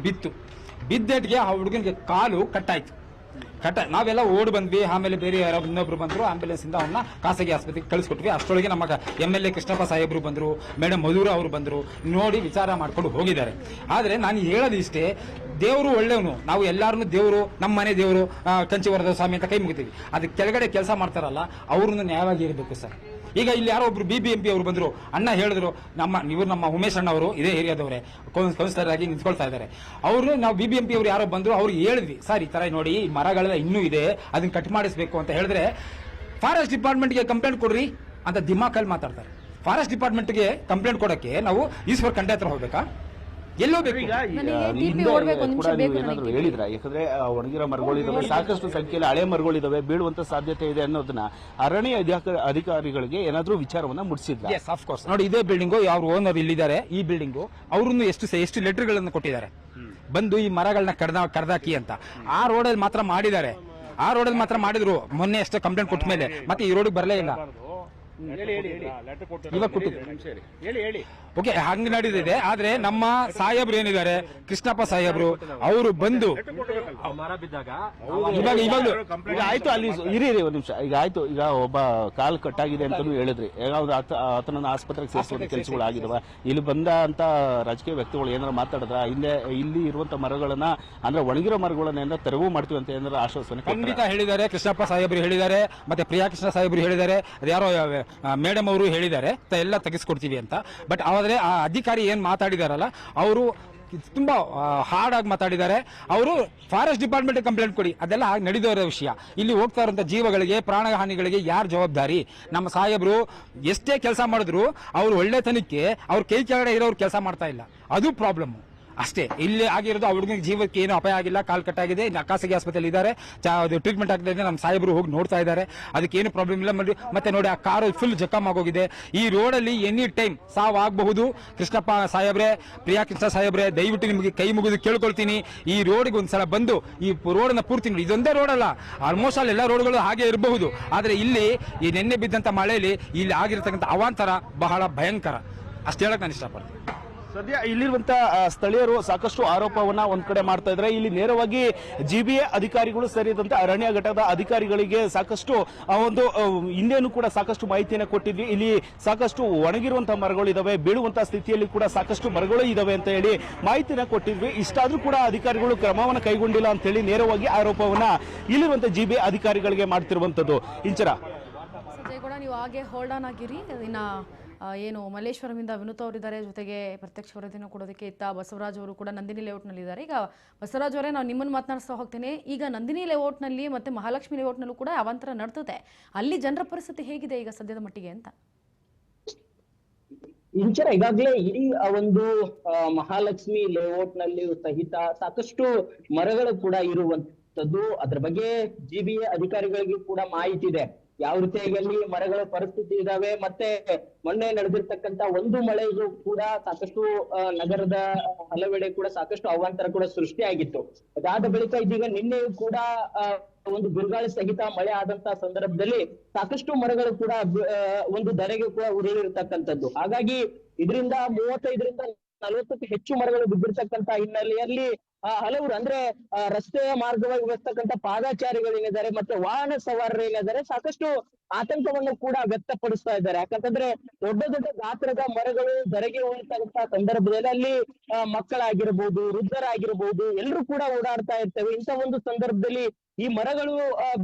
ಬಿದ್ದೆಟ್ಗೆ ಆ ಹುಡುಗನಿಗೆ ಕಾಲು ಕಟ್ಟಾಯ್ತು. ನಾವೆಲ್ಲ ಓಡ್ ಬಂದ್ವಿ. ಆಮೇಲೆ ಬೇರೆ ಯಾರೋ ಇನ್ನೊಬ್ರು ಬಂದ್ರು, ಆಂಬ್ಯುಲೆನ್ಸ್ ಇಂದ ಅವನ್ನ ಖಾಸಗಿ ಆಸ್ಪತ್ರೆಗೆ ಕಳಿಸ್ಕೊಟ್ವಿ. ಅಷ್ಟೊಳಗೆ ನಮ್ಮ MLA ಕೃಷ್ಣಪ್ಪ ಸಾಹೇಬ್ರು ಬಂದ್ರು, ಮೇಡಮ್ ಮಧುರ ಅವರು ಬಂದ್ರು, ನೋಡಿ ವಿಚಾರ ಮಾಡ್ಕೊಂಡು ಹೋಗಿದ್ದಾರೆ. ಆದ್ರೆ ನಾನು ಹೇಳೋದು ಇಷ್ಟೇ, ದೇವರು ಒಳ್ಳೆಯವನು. ನಾವು ಎಲ್ಲಾರನ್ನು ದೇವರು, ನಮ್ಮ ಮನೆ ದೇವರು ಕಂಚಿವರದ ಸ್ವಾಮಿ ಅಂತ ಕೈ ಮುಗಿತೀವಿ. ಅದಕ್ಕೆ ಕೆಳಗಡೆ ಕೆಲಸ ಮಾಡ್ತಾರಲ್ಲ ಅವ್ರನ್ನ ನ್ಯಾಯವಾಗಿ ಇರಬೇಕು ಸರ್. ಈಗ ಇಲ್ಲಿ ಯಾರೋ ಒಬ್ರು BBMP ಅವರು ಬಂದ್ರು, ಅಣ್ಣ ಹೇಳಿದ್ರು, ನಮ್ಮ ಉಮೇಶ್ ಅಣ್ಣ ಅವರು ಇದೇ ಏರಿಯಾದವರೇ ಕೌನ್ಸಿಲರ್ ಆಗಿ ನಿಂತ್ಕೊಳ್ತಾ ಇದ್ದಾರೆ. ಅವರು ನಾವು BBMP ಅವರು ಯಾರೋ ಬಂದ್ರು, ಅವ್ರಿಗೆ ಹೇಳಿದ್ವಿ, ಸರ್ ಈ ತರ ನೋಡಿ ಮರಗಳೆಲ್ಲ ಇನ್ನೂ ಇದೆ, ಅದನ್ನ ಕಟ್ ಮಾಡಿಸ್ಬೇಕು ಅಂತ ಹೇಳಿದ್ರೆ, ಫಾರೆಸ್ಟ್ ಡಿಪಾರ್ಟ್ಮೆಂಟ್ಗೆ ಕಂಪ್ಲೇಂಟ್ ಕೊಡ್ರಿ ಅಂತ ದಿಮಾಕಲ್ಲಿ ಮಾತಾಡ್ತಾರೆ. ಫಾರೆಸ್ಟ್ ಡಿಪಾರ್ಟ್ಮೆಂಟ್ಗೆ ಕಂಪ್ಲೇಂಟ್ ಕೊಡಕ್ಕೆ ನಾವು ಈಶ್ವರ್ ಖಂಡೆ ಹತ್ರ ಹೋಗ್ಬೇಕಾ? ಎಲ್ಲೋ ಬೇಕು. ಏನಾದ್ರು ಹೇಳಿದ್ರ? ಯಾಕಂದ್ರೆ ಒಣಗಿರೋ ಮರಗಳಿದಾವೆ, ಸಾಕಷ್ಟು ಸಂಖ್ಯೆಯಲ್ಲಿ ಹಳೆ ಮರಗಳಿದಾವೆ, ಬೀಳುವಂತ ಸಾಧ್ಯತೆ ಇದೆ ಅನ್ನೋದನ್ನ ಅರಣ್ಯ ಅಧಿಕಾರಿಗಳಿಗೆ ಏನಾದ್ರು ವಿಚಾರವನ್ನ ಮುಟ್ಟಿಸಿದ್ರ? S, of course. ನೋಡಿ, ಇದೇ ಬಿಲ್ಡಿಂಗು ಯಾರು ಓನರ್ ಇಲ್ಲಿದ್ದಾರೆ, ಈ ಬಿಲ್ಡಿಂಗು ಅವ್ರನ್ನು ಎಷ್ಟು ಲೆಟರ್ಗಳನ್ನು ಕೊಟ್ಟಿದ್ದಾರೆ ಬಂದು ಈ ಮರಗಳನ್ನ ಕಡ್ದಾಕಿ ಅಂತ. ಆ ರೋಡಲ್ಲಿ ಮಾತ್ರ ಮಾಡಿದ್ದಾರೆ, ಆ ರೋಡಲ್ಲಿ ಮಾತ್ರ ಮಾಡಿದ್ರು. ಮೊನ್ನೆ ಅಷ್ಟೇ ಕಂಪ್ಲೇಂಟ್ ಕೊಟ್ಟ ಮೇಲೆ ಮತ್ತೆ ಈ ರೋಡಿಗೆ ಬರಲೇ ಇಲ್ಲ. ಇವಾಗ ಕೊಟ್ಟಿದ್ದಾರೆ. ಓಕೆ, ಹಂಗ್ ನಡೆದಿದೆ. ಆದ್ರೆ ನಮ್ಮ ಸಾಹೇಬ್ರು ಏನಿದ್ದಾರೆ, ಕೃಷ್ಣಪ್ಪ ಸಾಹೇಬ್ರು, ಅವರು ಬಂದು ಇವಾಗ ಆಯ್ತು, ಅಲ್ಲಿ ಇರಿ ಒಂದ್ ನಿಮಿಷ. ಈಗ ಆಯ್ತು, ಈಗ ಒಬ್ಬ ಕಾಲ್ ಕಟ್ಟಾಗಿದೆ ಅಂತಾನು ಹೇಳಿದ್ರಿ. ಯಾವ್ದು ಆತನನ್ನ ಆಸ್ಪತ್ರೆಗೆ ಸೇರಿಸುವಂತ ಕೆಲಸಗಳು ಆಗಿದಾವ? ಇಲ್ಲಿ ಬಂದ ಅಂತ ರಾಜಕೀಯ ವ್ಯಕ್ತಿಗಳು ಏನಾರು ಮಾತಾಡಿದ್ರ? ಇಲ್ಲಿ ಇರುವಂತ ಮರಗಳನ್ನ, ಅಂದ್ರೆ ಒಣಗಿರೋ ಮರಗಳನ್ನ ತೆರವು ಮಾಡ್ತೀವಿ ಅಂತ ಏನಾದ್ರು ಆಶ್ವಾಸನೆ ಖಂಡಿತ ಹೇಳಿದ್ದಾರೆ. ಕೃಷ್ಣಪ್ಪ ಸಾಹೇಬ್ರು ಹೇಳಿದ್ದಾರೆ, ಮತ್ತೆ ಪ್ರಿಯಾ ಕೃಷ್ಣ ಸಾಹೇಬ್ರು ಹೇಳಿದ್ದಾರೆ, ಅದ್ಯಾರೋ ಮೇಡಮ್ ಅವರು ಹೇಳಿದ್ದಾರೆ ಎಲ್ಲ ತೆಗೆಸ್ಕೊಡ್ತೀವಿ ಅಂತ. ಬಟ್ ಆದ್ರೆ ಆ ಅಧಿಕಾರಿ ಏನ್ ಮಾತಾಡಿದಾರಲ್ಲ, ಅವರು ತುಂಬಾ ಹಾರ್ಡ್ ಆಗಿ ಮಾತಾಡಿದ್ದಾರೆ. ಅವರು ಫಾರೆಸ್ಟ್ ಡಿಪಾರ್ಟ್ಮೆಂಟ್ ಕಂಪ್ಲೇಂಟ್ ಕೊಡಿ, ಅದೆಲ್ಲ ನಡೆದವರ ವಿಷಯ. ಇಲ್ಲಿ ಹೋಗ್ತಾ ಇರುವಂತ ಜೀವಗಳಿಗೆ, ಪ್ರಾಣ ಹಾನಿಗಳಿಗೆ ಯಾರು ಜವಾಬ್ದಾರಿ? ನಮ್ಮ ಸಾಹೇಬ್ರು ಎಷ್ಟೇ ಕೆಲಸ ಮಾಡಿದ್ರು ಅವ್ರು ಒಳ್ಳೆತನಕ್ಕೆ ಅವ್ರ ಕೈ ಕೆಳಗಡೆ ಇರೋರು ಕೆಲಸ ಮಾಡ್ತಾ ಇಲ್ಲ, ಅದು ಪ್ರಾಬ್ಲಮ್ ಅಷ್ಟೇ. ಇಲ್ಲಿ ಆಗಿರೋದು ಆ ಹುಡುಗನಿಗೆ ಜೀವಕ್ಕೆ ಏನು ಅಪಾಯ ಆಗಿಲ್ಲ, ಕಾಲ್ ಕಟ್ಟಾಗಿದೆ, ಖಾಸಗಿ ಆಸ್ಪತ್ರೆಯಲ್ಲಿ ಇದ್ದಾರೆ, ಟ್ರೀಟ್ಮೆಂಟ್ ಆಗ್ತಾ ಇದೆ. ನಮ್ಮ ಸಾಹೇಬರು ಹೋಗಿ ನೋಡ್ತಾ ಇದ್ದಾರೆ, ಅದಕ್ಕೇನು ಪ್ರಾಬ್ಲಮ್ ಇಲ್ಲ. ಮತ್ತೆ ನೋಡಿ, ಆ ಕಾರು ಫುಲ್ ಜಖಮ್ ಆಗೋಗಿದೆ. ಈ ರೋಡಲ್ಲಿ ಎನಿ ಟೈಮ್ ಸಾವು ಆಗಬಹುದು. ಕೃಷ್ಣಪ್ಪ ಸಾಹೇಬ್ರೆ, ಪ್ರಿಯಾ ಕೃಷ್ಣ ಸಾಹೇಬ್ರೆ, ದಯವಿಟ್ಟು ನಿಮಗೆ ಕೈ ಮುಗಿದು ಕೇಳ್ಕೊಳ್ತೀನಿ, ಈ ರೋಡ್ಗೆ ಒಂದ್ಸಲ ಬಂದು ಈ ರೋಡನ್ನ ಪೂರ್ತಿ ನೋಡಿ. ಇದೊಂದೇ ರೋಡ್ ಅಲ್ಲ, ಆಲ್ಮೋಸ್ಟ್ ಅಲ್ಲಿ ಎಲ್ಲ ರೋಡ್ಗಳು ಹಾಗೆ ಇರಬಹುದು. ಆದ್ರೆ ಇಲ್ಲಿ ಈ ನೆನ್ನೆ ಬಿದ್ದಂತ ಮಳೆಯಲ್ಲಿ ಇಲ್ಲಿ ಆಗಿರತಕ್ಕಂಥ ಅವಾಂತರ ಬಹಳ ಭಯಂಕರ. ಅಷ್ಟು ಹೇಳಕ್ ನಾನು ಇಷ್ಟಪಡ್ತೀನಿ. ಸದ್ಯ ಇಲ್ಲಿರುವಂತ ಸ್ಥಳೀಯರು ಸಾಕಷ್ಟು ಆರೋಪವನ್ನ ಒಂದ್ ಕಡೆ ಮಾಡ್ತಾ ಇದ್ದಾರೆ. ಇಲ್ಲಿ ನೇರವಾಗಿ ಜಿಬಿಎ ಅಧಿಕಾರಿಗಳು ಸೇರಿದಂತೆ ಅರಣ್ಯ ಘಟಕದ ಅಧಿಕಾರಿಗಳಿಗೆ ಸಾಕಷ್ಟು ಒಂದು ಹಿಂದೆನೂ ಕೂಡ ಸಾಕಷ್ಟು ಮಾಹಿತಿಯನ್ನು ಕೊಟ್ಟಿದ್ವಿ. ಇಲ್ಲಿ ಸಾಕಷ್ಟು ಒಣಗಿರುವಂತಹ ಮರಗಳು ಇದಾವೆ, ಬೀಳುವಂತಹ ಸ್ಥಿತಿಯಲ್ಲಿ ಕೂಡ ಸಾಕಷ್ಟು ಮರಗಳು ಇದಾವೆ ಅಂತ ಹೇಳಿ ಮಾಹಿತಿನ ಕೊಟ್ಟಿದ್ವಿ. ಇಷ್ಟಾದ್ರೂ ಕೂಡ ಅಧಿಕಾರಿಗಳು ಕ್ರಮವನ್ನು ಕೈಗೊಂಡಿಲ್ಲ ಅಂತ ಹೇಳಿ ನೇರವಾಗಿ ಆರೋಪವನ್ನ ಇಲ್ಲಿರುವಂತಹ ಜಿಬಿಎ ಅಧಿಕಾರಿಗಳಿಗೆ ಮಾಡ್ತಿರುವಂತದ್ದು. ಇಂಚರ ಕೂಡ ನೀವು ಹಾಗೆ ಹೋಲ್ಡ್ ಆನ್ ಆಗಿರಿ. ಇನ್ನ ಏನು ಮಲ್ಲೇಶ್ವರಮಿಂದ ವಿನೂತ್ ಅವರಿದ್ದಾರೆ, ಜೊತೆಗೆ ಪ್ರತ್ಯಕ್ಷ ವರದಿಯನ್ನು ಕೊಡೋದಕ್ಕೆ ಇತ್ತ ಬಸವರಾಜ್ ಅವರು ಕೂಡ ನಂದಿನಿ ಲೇಔಟ್ನಲ್ಲಿದ್ದಾರೆ. ಈಗ ಬಸವರಾಜ್ ಅವರೇ, ನಾವು ನಿಮ್ಮನ್ನು ಮಾತನಾಡಿಸ್ತಾ ಹೋಗ್ತೇನೆ. ಈಗ ನಂದಿನಿ ಲೇಔಟ್ನಲ್ಲಿ ಮತ್ತು ಮಹಾಲಕ್ಷ್ಮಿ ಲೇಔಟ್ನಲ್ಲೂ ಕೂಡ ಅವಾಂತರ ನಡ್ತದೆ. ಅಲ್ಲಿ ಜನರ ಪರಿಸ್ಥಿತಿ ಹೇಗಿದೆ ಈಗ ಸದ್ಯದ ಮಟ್ಟಿಗೆ ಅಂತ? ಇಂಚರ ಈಗಾಗಲೇ ಇಡೀ ಒಂದು ಮಹಾಲಕ್ಷ್ಮಿ ಲೇಔಟ್ ನಲ್ಲಿ ಸಹಿತ ಸಾಕಷ್ಟು ಮರಗಳು ಕೂಡ ಇರುವಂತದ್ದು. ಅದ್ರ ಬಗ್ಗೆ ಜಿಬಿಎ ಅಧಿಕಾರಿಗಳಿಗೂ ಕೂಡ ಮಾಹಿತಿ ಇದೆ, ಯಾವ ರೀತಿಯಾಗಿ ಮರಗಳ ಪರಿಸ್ಥಿತಿ ಇದಾವೆ. ಮತ್ತೆ ಮೊನ್ನೆ ನಡೆದಿರ್ತಕ್ಕಂತ ಒಂದು ಮಳೆಗೂ ಕೂಡ ಸಾಕಷ್ಟು ನಗರದ ಹಲವೆಡೆ ಕೂಡ ಸಾಕಷ್ಟು ಅವಾಂತರ ಕೂಡ ಸೃಷ್ಟಿಯಾಗಿತ್ತು. ಅದಾದ ಬಳಿಕ ಇದೀಗ ನಿನ್ನೆಯೂ ಕೂಡ ಒಂದು ಬಿರುಗಾಳಿ ಸಹಿತ ಮಳೆ ಆದಂತ ಸಂದರ್ಭದಲ್ಲಿ ಸಾಕಷ್ಟು ಮರಗಳು ಕೂಡ ಒಂದು ಧರೆಗೆ ಕೂಡ ಉರುಳಿರ್ತಕ್ಕಂಥದ್ದು. ಹಾಗಾಗಿ ಇದರಿಂದ 35ರಿಂದ 40ಕ್ಕೂ ಹೆಚ್ಚು ಮರಗಳು ಬಿದ್ದಿರ್ತಕ್ಕಂತ ಹಿನ್ನೆಲೆಯಲ್ಲಿ ಹಲವರು ಅಂದ್ರೆ ರಸ್ತೆಯ ಮಾರ್ಗವಾಗಿ ಬರ್ತಕ್ಕಂಥ ಪಾದಚಾರಿಗಳೇನಿದ್ದಾರೆ ಮತ್ತೆ ವಾಹನ ಸವಾರರು ಏನಿದ್ದಾರೆ ಸಾಕಷ್ಟು ಆತಂಕವನ್ನು ಕೂಡ ವ್ಯಕ್ತಪಡಿಸ್ತಾ ಇದ್ದಾರೆ. ಯಾಕಂತಂದ್ರೆ ದೊಡ್ಡ ದೊಡ್ಡ ಗಾತ್ರದ ಮರಗಳು ಧರೆಗೆ ಉಳಿತಕ್ಕಂತ ಸಂದರ್ಭದಲ್ಲಿ ಅಲ್ಲಿ ಮಕ್ಕಳಾಗಿರ್ಬೋದು, ವೃದ್ಧರಾಗಿರ್ಬೋದು, ಎಲ್ಲರೂ ಕೂಡ ಓಡಾಡ್ತಾ ಇರ್ತೇವೆ. ಇಂಥ ಒಂದು ಸಂದರ್ಭದಲ್ಲಿ ಈ ಮರಗಳು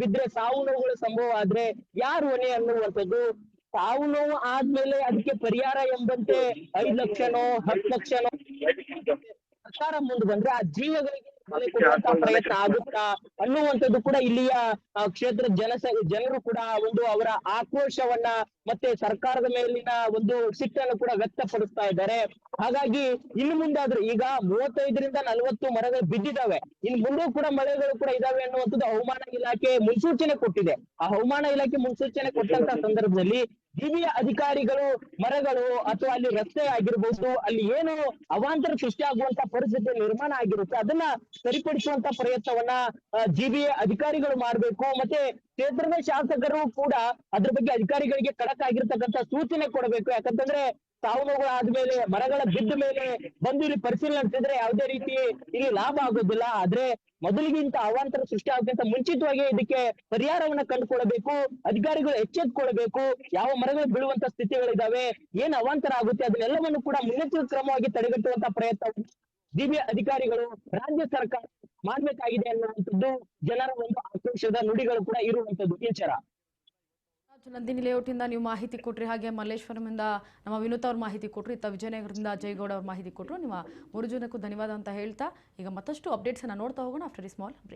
ಬಿದ್ರೆ ಸಾವು ನೋವುಗಳ ಸಂಭವ ಆದ್ರೆ ಯಾರು ಹೊಣೆ ಅನ್ನುವಂಥದ್ದು. ಸಾವು ನೋವು ಆದ್ಮೇಲೆ ಅದಕ್ಕೆ ಪರಿಹಾರ ಎಂಬಂತೆ 5 ಲಕ್ಷನೋ 10 ಲಕ್ಷನೋ ಸರ್ಕಾರ ಮುಂದೆ ಬಂದ್ರೆ ಆ ಜೀವಗಳಿಗೆ ಬೆಲೆ ಕೊಡುವಂತ ಪ್ರಯತ್ನ ಆಗುತ್ತಾ ಅನ್ನುವಂಥದ್ದು ಕೂಡ ಇಲ್ಲಿಯ ಕ್ಷೇತ್ರ ಜನರು ಕೂಡ ಒಂದು ಅವರ ಆಕ್ರೋಶವನ್ನ ಮತ್ತೆ ಸರ್ಕಾರದ ಮೇಲಿನ ಒಂದು ಸಿಟ್ಟನ್ನು ಕೂಡ ವ್ಯಕ್ತಪಡಿಸ್ತಾ ಇದ್ದಾರೆ. ಹಾಗಾಗಿ ಇನ್ನು ಮುಂದಾದ್ರೂ ಈಗ 35ರಿಂದ 40 ಮರಗಳು ಬಿದ್ದಿದ್ದಾವೆ, ಇನ್ನು ಮುಂದೆ ಕೂಡ ಮಳೆಗಳು ಕೂಡ ಇದಾವೆ ಅನ್ನುವಂಥದ್ದು ಹವಾಮಾನ ಇಲಾಖೆ ಮುನ್ಸೂಚನೆ ಕೊಟ್ಟಿದೆ. ಆ ಹವಾಮಾನ ಇಲಾಖೆ ಮುನ್ಸೂಚನೆ ಕೊಟ್ಟಂತ ಸಂದರ್ಭದಲ್ಲಿ ಜಿಬಿಎ ಅಧಿಕಾರಿಗಳು ಮರಗಳು ಅಥವಾ ಅಲ್ಲಿ ರಸ್ತೆ ಆಗಿರ್ಬಹುದು, ಅಲ್ಲಿ ಏನು ಅವಾಂತರ ಸೃಷ್ಟಿ ಆಗುವಂತ ಪರಿಸ್ಥಿತಿ ನಿರ್ಮಾಣ ಆಗಿರುತ್ತೆ ಅದನ್ನ ಸರಿಪಡಿಸುವಂತ ಪ್ರಯತ್ನವನ್ನ ಜಿಬಿಎ ಅಧಿಕಾರಿಗಳು ಮಾಡ್ಬೇಕು. ಮತ್ತೆ ಕ್ಷೇತ್ರದ ಶಾಸಕರು ಕೂಡ ಅದ್ರ ಬಗ್ಗೆ ಅಧಿಕಾರಿಗಳಿಗೆ ಖಡಕ್ ಆಗಿರ್ತಕ್ಕಂಥ ಸೂಚನೆ ಕೊಡಬೇಕು. ಯಾಕಂತಂದ್ರೆ ಸಾವು ನೋವು ಆದ್ಮೇಲೆ ಮರಗಳ ಬಿದ್ದ ಮೇಲೆ ಬಂದು ಇಲ್ಲಿ ಪರಿಶೀಲನೆ ನಡೆಸಿದ್ರೆ ಯಾವುದೇ ರೀತಿ ಇಲ್ಲಿ ಲಾಭ ಆಗೋದಿಲ್ಲ. ಆದ್ರೆ ಮೊದಲಿಗಿಂತ ಅವಾಂತರ ಸೃಷ್ಟಿ ಆಗೋಕ್ಕಿಂತ ಮುಂಚಿತವಾಗಿ ಇದಕ್ಕೆ ಪರಿಹಾರವನ್ನ ಕಂಡುಕೊಳ್ಬೇಕು, ಅಧಿಕಾರಿಗಳು ಎಚ್ಚೆತ್ತುಕೊಳ್ಬೇಕು. ಯಾವ ಮರಗಳು ಬೀಳುವಂತ ಸ್ಥಿತಿಗಳಿದಾವೆ, ಏನ್ ಅವಾಂತರ ಆಗುತ್ತೆ ಅದನ್ನೆಲ್ಲವನ್ನು ಕೂಡ ಮುನ್ನೆಚ್ಚರಿಕೆ ಕ್ರಮವಾಗಿ ತಡೆಗಟ್ಟುವಂತ ಪ್ರಯತ್ನ ಜಿಬಿಎ ಅಧಿಕಾರಿಗಳು ರಾಜ್ಯ ಸರ್ಕಾರ ಮಾಡ್ಬೇಕಾಗಿದೆ ಅನ್ನುವಂಥದ್ದು ಜನರ ಒಂದು ಆಕ್ರೋಶದ ನುಡಿಗಳು ಕೂಡ ಇರುವಂತದ್ದು. ಇಂಚರ ನಂದಿನಿ ಲೇಔಟ್ ಇಂದ ನೀವು ಮಾಹಿತಿ ಕೊಟ್ರಿ, ಹಾಗೆ ಮಲ್ಲೇಶ್ವರಮಿಂದ ನಮ್ಮ ವಿನೂತ್ ಅವ್ರ ಮಾಹಿತಿ ಕೊಟ್ರು, ಇತ್ತ ವಿಜಯನಗರದಿಂದ ಅಜಯಗೌಡ ಅವ್ರ ಮಾಹಿತಿ ಕೊಟ್ಟರು. ನಿಮ್ಮ 3 ಜನಕ್ಕೂ ಧನ್ಯವಾದ ಅಂತ ಹೇಳ್ತಾ ಈಗ ಮತ್ತಷ್ಟು ಅಪ್ಡೇಟ್ಸ್ ಅನ್ನ ನೋಡ್ತಾ ಹೋಗೋಣ ಆಫ್ಟರ್ ಈ ಸ್ಮಾಲ್ ಬ್ರೇಕ್.